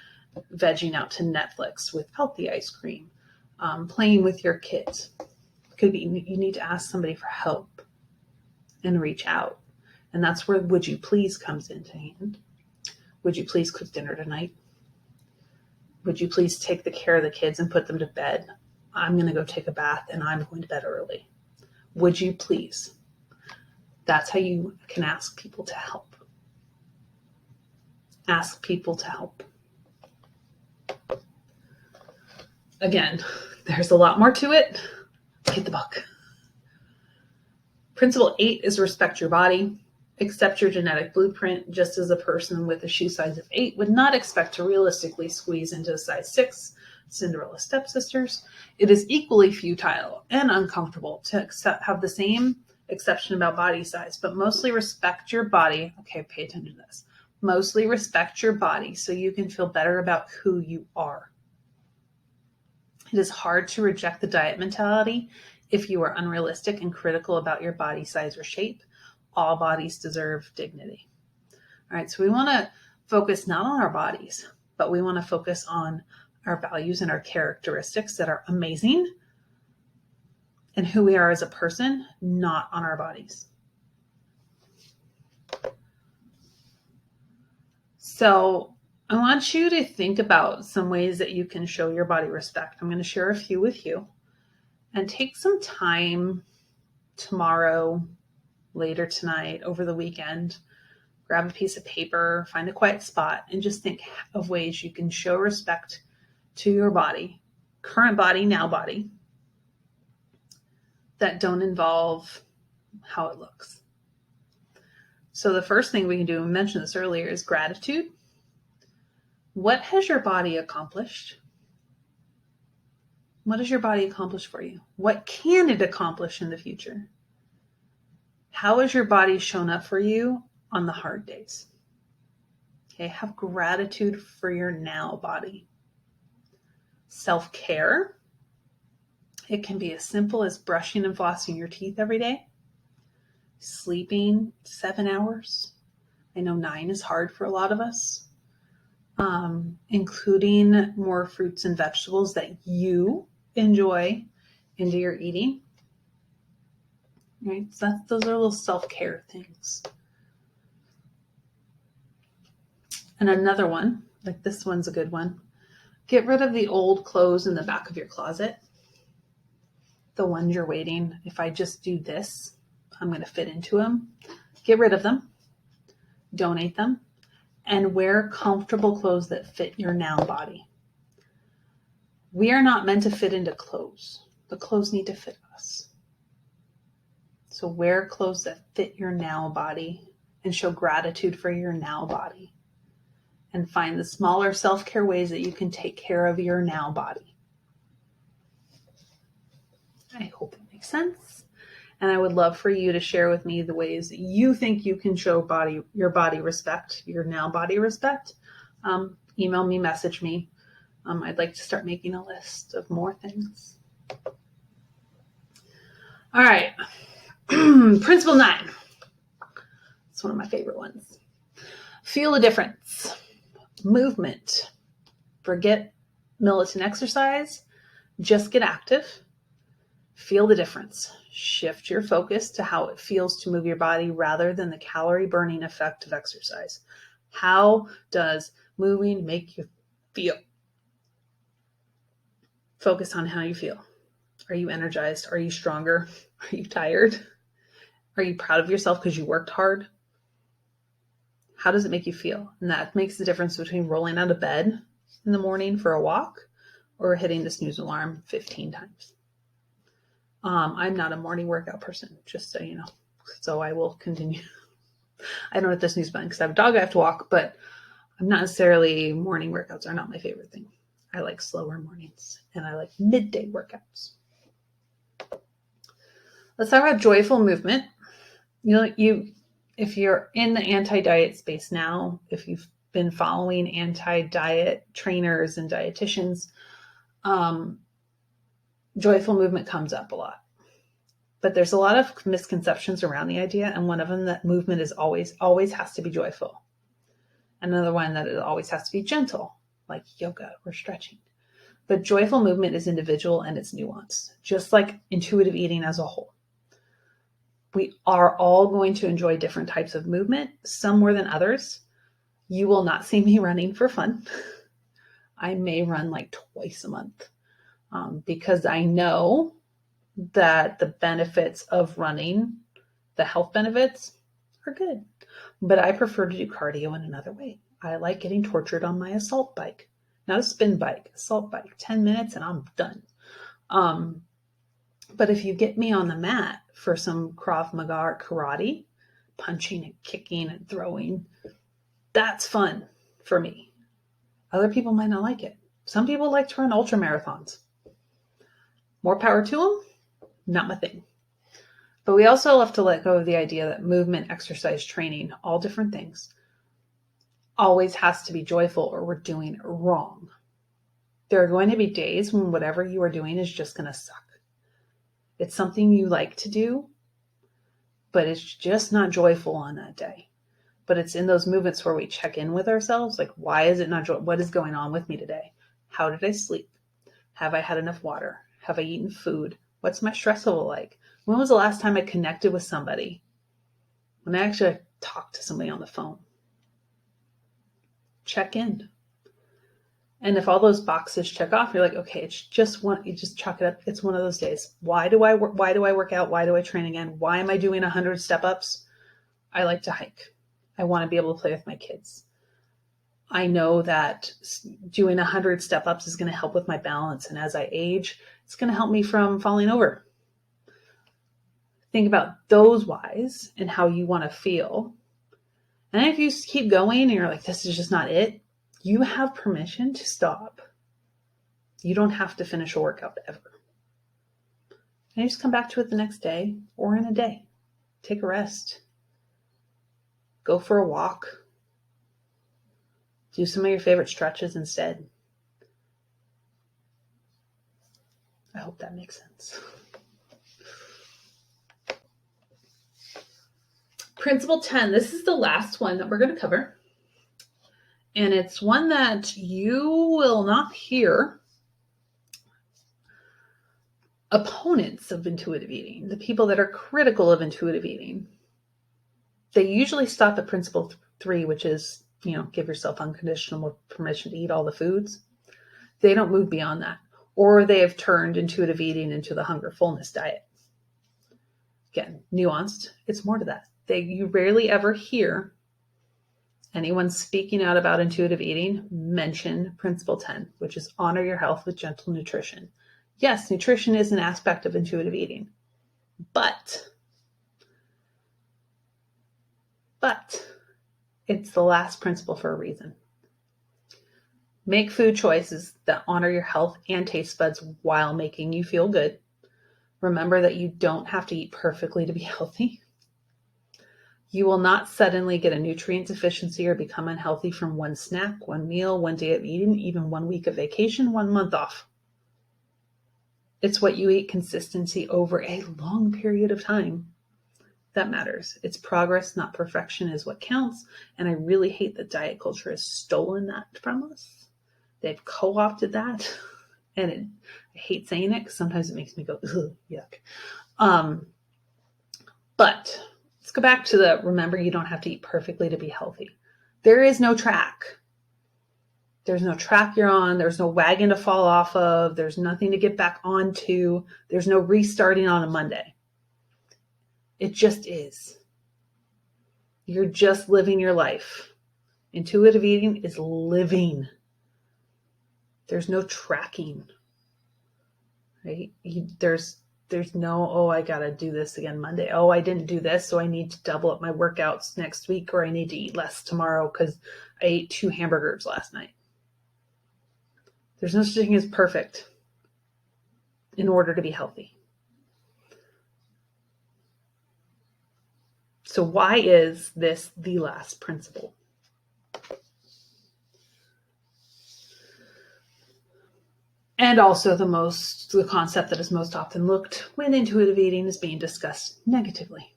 vegging out to Netflix without the ice cream? Playing with your kids? Could be you need to ask somebody for help and reach out. And that's where would you please comes into hand. Would you please cook dinner tonight? Would you please take the care of the kids and put them to bed? I'm going to go take a bath and I'm going to bed early. Would you please? That's how you can ask people to help. Ask people to help. Again, there's a lot more to it. Get the book. Principle 8 is respect your body. Accept your genetic blueprint, just as a person with a shoe size of 8 would not expect to realistically squeeze into a size 6, Cinderella stepsisters. It is equally futile and uncomfortable to have the same exception about body size, but mostly respect your body. Okay, pay attention to this. Mostly respect your body so you can feel better about who you are. It is hard to reject the diet mentality if you are unrealistic and critical about your body size or shape. All bodies deserve dignity. All right, so we want to focus not on our bodies, but we want to focus on our values and our characteristics that are amazing and who we are as a person, not on our bodies. So I want you to think about some ways that you can show your body respect. I'm going to share a few with you, and take some time tomorrow, later tonight, over the weekend, grab a piece of paper, find a quiet spot, and just think of ways you can show respect to your body current body, now body, that don't involve how it looks. So the first thing we can do, and mentioned this earlier, is gratitude. What has your body accomplished? What has your body accomplished for you? What can it accomplish in the future? How has your body shown up for you on the hard days? Okay, have gratitude for your now body. Self-care. It can be as simple as brushing and flossing your teeth every day. Sleeping 7 hours. I know 9 is hard for a lot of us. Including more fruits and vegetables that you enjoy into your eating. Right? So those are little self-care things. And another one, like this one's a good one. Get rid of the old clothes in the back of your closet. The ones you're waiting, if I just do this, I'm going to fit into them. Get rid of them. Donate them. And wear comfortable clothes that fit your now body. We are not meant to fit into clothes. The clothes need to fit us. So wear clothes that fit your now body and show gratitude for your now body. And find the smaller self-care ways that you can take care of your now body. I hope it makes sense. And I would love for you to share with me the ways that you think you can show your body respect, your now body respect. Email me, message me. I'd like to start making a list of more things. All right. Principle 9. It's one of my favorite ones. Feel the difference. Movement. Forget militant exercise. Just get active. Feel the difference. Shift your focus to how it feels to move your body rather than the calorie burning effect of exercise. How does moving make you feel? Focus on how you feel. Are you energized? Are you stronger? Are you tired? Are you proud of yourself because you worked hard? How does it make you feel? And that makes the difference between rolling out of bed in the morning for a walk or hitting the snooze alarm 15 times. I'm not a morning workout person, just so you know. So I will continue. I don't hit the snooze button because I have a dog I have to walk, but I'm not necessarily, morning workouts are not my favorite thing. I like slower mornings and I like midday workouts. Let's talk about joyful movement. If you're in the anti-diet space now, if you've been following anti-diet trainers and dietitians, joyful movement comes up a lot. But there's a lot of misconceptions around the idea, and one of them that movement is always has to be joyful. Another one that it always has to be gentle, like yoga or stretching. But joyful movement is individual and it's nuanced, just like intuitive eating as a whole. We are all going to enjoy different types of movement, some more than others. You will not see me running for fun. I may run like twice a month because I know that the benefits of running, the health benefits, are good. But I prefer to do cardio in another way. I like getting tortured on my assault bike. Not a spin bike, assault bike. 10 minutes and I'm done. But if you get me on the mat for some Krav Maga or karate, punching and kicking and throwing, that's fun for me. Other people might not like it. Some people like to run ultra marathons. More power to them. Not my thing. But we also have to let go of the idea that movement, exercise, training, all different things, always has to be joyful or we're doing it wrong. There are going to be days when whatever you are doing is just going to suck. It's something you like to do, but it's just not joyful on that day. But it's in those movements where we check in with ourselves, like, why is it not joyful? What is going on with me today? How did I sleep? Have I had enough water? Have I eaten food? What's my stress level like? When was the last time I connected with somebody? When I actually talked to somebody on the phone. Check in. And if all those boxes check off, you're like, okay, it's just one, you just chalk it up. It's one of those days. Why do I work out? Why do I train again? Why am I doing 100 step-ups? I like to hike. I want to be able to play with my kids. I know that doing 100 step-ups is going to help with my balance. And as I age, it's going to help me from falling over. Think about those whys and how you want to feel. And if you keep going and you're like, this is just not it, you have permission to stop. You don't have to finish a workout ever. And you just come back to it the next day or in a day. Take a rest. Go for a walk. Do some of your favorite stretches instead. I hope that makes sense. Principle 10. This is the last one that we're going to cover. And it's one that you will not hear opponents of intuitive eating, the people that are critical of intuitive eating. They usually stop at principle 3, which is, give yourself unconditional permission to eat all the foods. They don't move beyond that. Or they have turned intuitive eating into the hunger fullness diet. Again, nuanced. It's more to that. You rarely ever hear anyone speaking out about intuitive eating mention principle 10, which is honor your health with gentle nutrition. Yes, nutrition is an aspect of intuitive eating, but it's the last principle for a reason. Make food choices that honor your health and taste buds while making you feel good. Remember that you don't have to eat perfectly to be healthy. You will not suddenly get a nutrient deficiency or become unhealthy from one snack, one meal, one day of eating, even 1 week of vacation, 1 month off. It's what you eat consistency over a long period of time that matters. It's progress, not perfection, is what counts. And I really hate that diet culture has stolen that from us. They've co-opted that. And I hate saying it because sometimes it makes me go, ugh, yuck. But let's go back to remember you don't have to eat perfectly to be healthy. There is no track. There's no track you're on. There's no wagon to fall off of. There's nothing to get back onto. There's no restarting on a Monday. It just is. You're just living your life. Intuitive eating is living. There's no tracking, right? There's no, I got to do this again Monday. Oh, I didn't do this, so I need to double up my workouts next week, or I need to eat less tomorrow because I ate 2 hamburgers last night. There's no such thing as perfect in order to be healthy. So why is this the last principle? And also the concept that is most often looked when intuitive eating is being discussed negatively.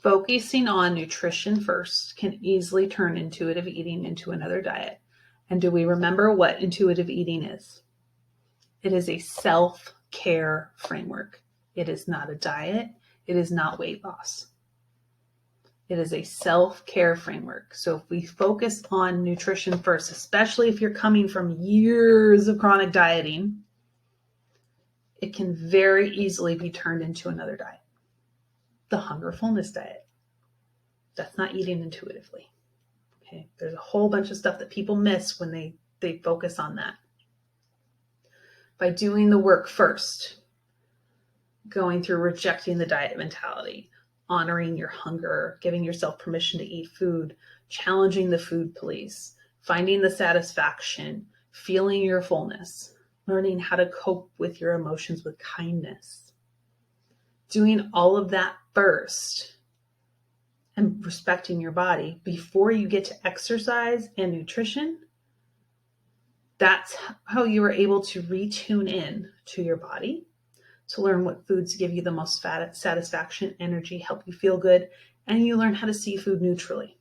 Focusing on nutrition first can easily turn intuitive eating into another diet. And do we remember what intuitive eating is? It is a self-care framework. It is not a diet. It is not weight loss. It is a self-care framework. So if we focus on nutrition first, especially if you're coming from years of chronic dieting, it can very easily be turned into another diet. The hunger fullness diet. That's not eating intuitively. Okay, there's a whole bunch of stuff that people miss when they focus on that. By doing the work first, going through rejecting the diet mentality, honoring your hunger, giving yourself permission to eat food, challenging the food police, finding the satisfaction, feeling your fullness, learning how to cope with your emotions with kindness. Doing all of that first and respecting your body before you get to exercise and nutrition, that's how you are able to retune in to your body, to learn what foods give you the most satisfaction, energy, help you feel good, and you learn how to see food neutrally.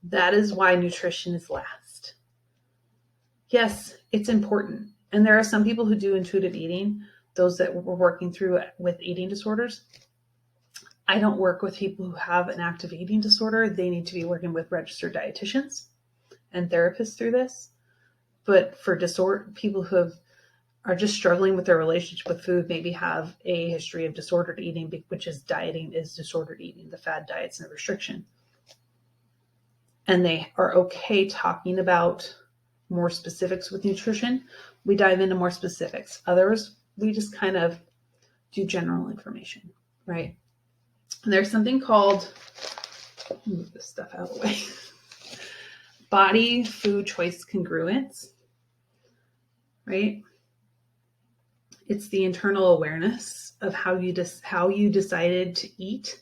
That is why nutrition is last. Yes, it's important. And there are some people who do intuitive eating, those that we're working through with eating disorders. I don't work with people who have an active eating disorder. They need to be working with registered dietitians and therapists through this. But for people who are just struggling with their relationship with food, maybe have a history of disordered eating, which is dieting is disordered eating, the fad diet's no restriction. and they are okay talking about more specifics with nutrition, we dive into more specifics. Others, we just kind of do general information, right? And there's something called, move this stuff out of the way, body food choice congruence, right? It's the internal awareness of how you decided to eat,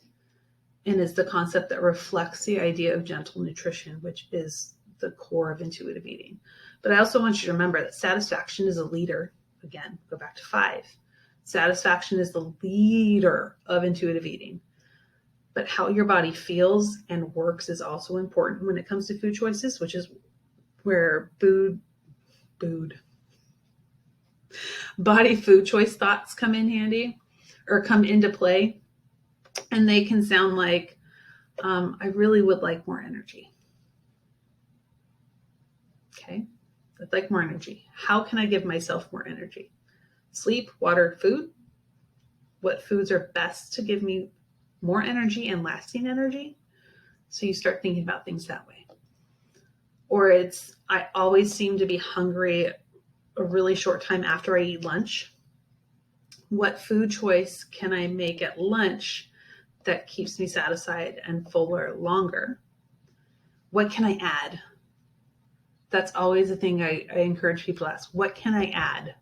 and is the concept that reflects the idea of gentle nutrition, which is the core of intuitive eating. But I also want you to remember that satisfaction is a leader. Again, go back to 5. Satisfaction is the leader of intuitive eating. But how your body feels and works is also important when it comes to food choices, which is where body food choice thoughts come in handy or come into play. And they can sound like, I really would like more energy. Okay, I'd like more energy. How can I give myself more energy? Sleep, water, food. What foods are best to give me more energy and lasting energy? So you start thinking about things that way. Or it's, I always seem to be hungry a really short time after I eat lunch. What food choice can I make at lunch that keeps me satisfied and fuller longer? What can I add? That's always a thing I encourage people to ask. What can I add?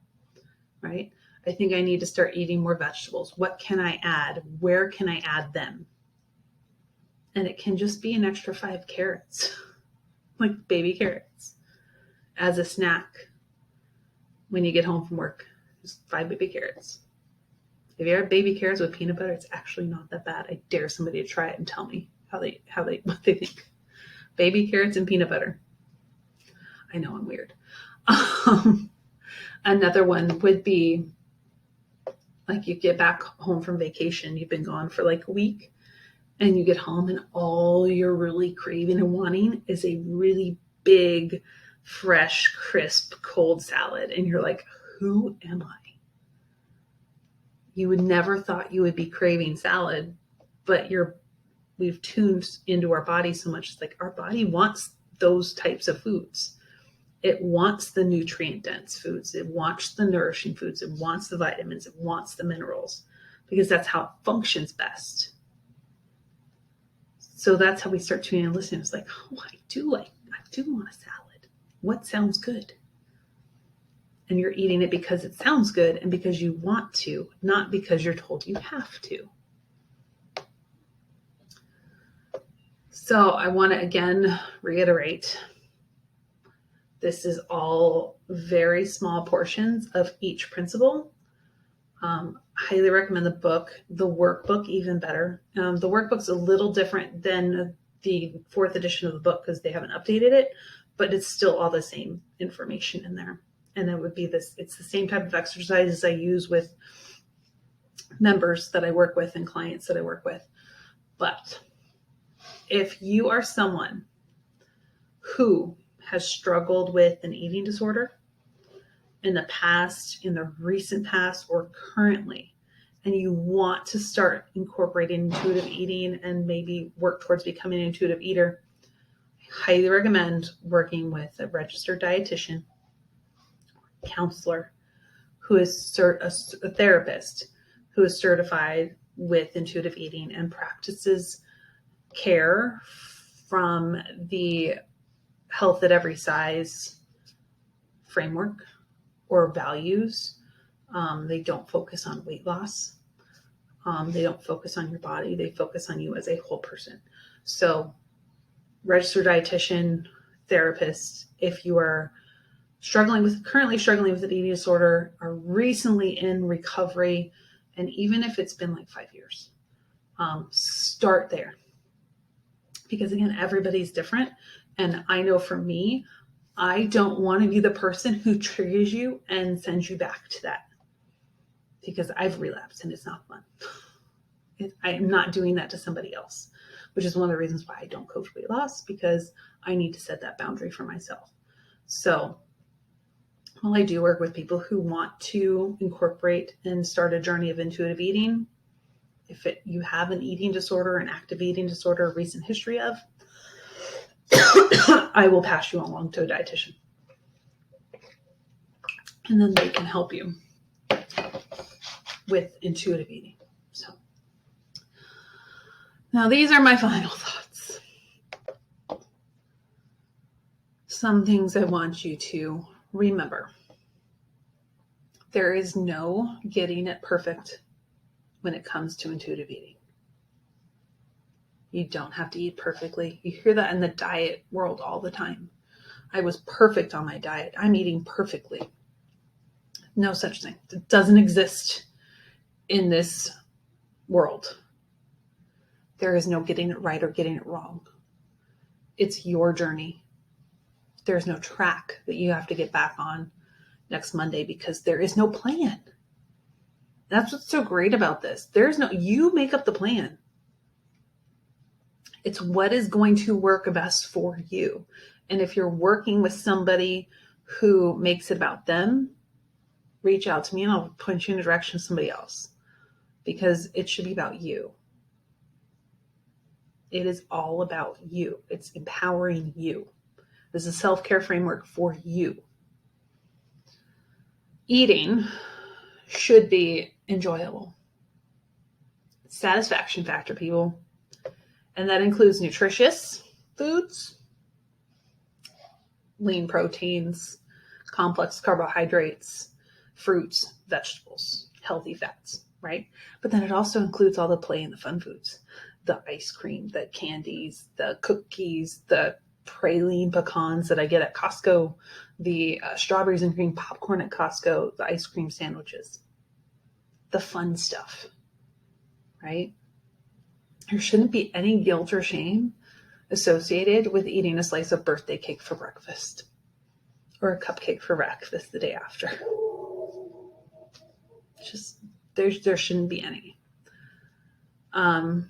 Right? I think I need to start eating more vegetables. What can I add? Where can I add them? And it can just be an extra 5 carrots, like baby carrots, as a snack when you get home from work. Just 5 baby carrots. If you have baby carrots with peanut butter, it's actually not that bad. I dare somebody to try it and tell me what they think. Baby carrots and peanut butter. I know I'm weird. Another one would be like you get back home from vacation. You've been gone for like a week and you get home and all you're really craving and wanting is a really big, fresh, crisp, cold salad. And you're like, who am I? You would never thought you would be craving salad, but we've tuned into our body so much. It's like our body wants those types of foods. It wants the nutrient dense foods. It wants the nourishing foods. It wants the vitamins. It wants the minerals because that's how it functions best. So that's how we start tuning and listening. It's like, oh, I do want a salad. What sounds good? And you're eating it because it sounds good and because you want to, not because you're told you have to. So I want to again reiterate, this is all very small portions of each principle. Highly recommend the book, the workbook, even better. The workbook's a little different than the 4th edition of the book because they haven't updated it, but it's still all the same information in there. And it would be it's the same type of exercises I use with members that I work with and clients that I work with. But if you are someone who has struggled with an eating disorder in the past, in the recent past, or currently, and you want to start incorporating intuitive eating and maybe work towards becoming an intuitive eater, I highly recommend working with a registered dietitian, counselor, who is a therapist who is certified with intuitive eating and practices care from the health at every size framework or values. They don't focus on weight loss. They don't focus on your body. They focus on you as a whole person. So registered dietitian, therapist, if you are currently struggling with an eating disorder, are recently in recovery, and even if it's been like 5 years, start there. Because again, everybody's different. And I know for me, I don't want to be the person who triggers you and sends you back to that because I've relapsed and it's not fun. I'm not doing that to somebody else, which is one of the reasons why I don't coach weight loss, because I need to set that boundary for myself. So while I do work with people who want to incorporate and start a journey of intuitive eating, if you have an eating disorder, an active eating disorder, a recent history of, I will pass you along to a dietitian. And then they can help you with intuitive eating. So now these are my final thoughts. Some things I want you to remember. There is no getting it perfect when it comes to intuitive eating. You don't have to eat perfectly. You hear that in the diet world all the time. I was perfect on my diet. I'm eating perfectly. No such thing. It doesn't exist in this world. There is no getting it right or getting it wrong. It's your journey. There's no track that you have to get back on next Monday because there is no plan. That's what's so great about this. You make up the plan. It's what is going to work best for you. And if you're working with somebody who makes it about them, reach out to me and I'll point you in the direction of somebody else, because it should be about you. It is all about you. It's empowering you. This is a self-care framework for you. Eating should be enjoyable. Satisfaction factor, people. And that includes nutritious foods, lean proteins, complex carbohydrates, fruits, vegetables, healthy fats, right? But then it also includes all the play and the fun foods, the ice cream, the candies, the cookies, the praline pecans that I get at Costco, the strawberries and cream popcorn at Costco, the ice cream sandwiches, the fun stuff, right? There shouldn't be any guilt or shame associated with eating a slice of birthday cake for breakfast or a cupcake for breakfast the day after. Just there shouldn't be any. So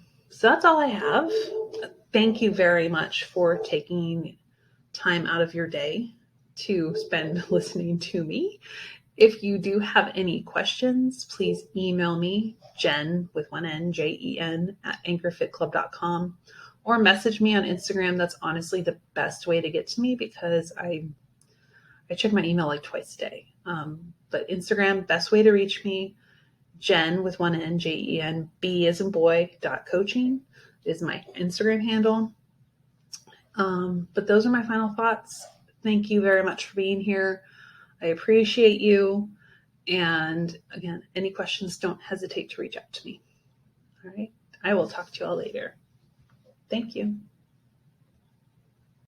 that's all I have. Thank you very much for taking time out of your day to spend listening to me. If you do have any questions, please email me, Jen with one N, JEN @anchorfitclub.com, or message me on Instagram. That's honestly the best way to get to me because I check my email like twice a day. But Instagram, best way to reach me, Jen with one N, JEN, B as in boy, .coaching is my Instagram handle. But those are my final thoughts. Thank you very much for being here. I appreciate you. And again, any questions, don't hesitate to reach out to me. All right. I will talk to you all later. Thank you.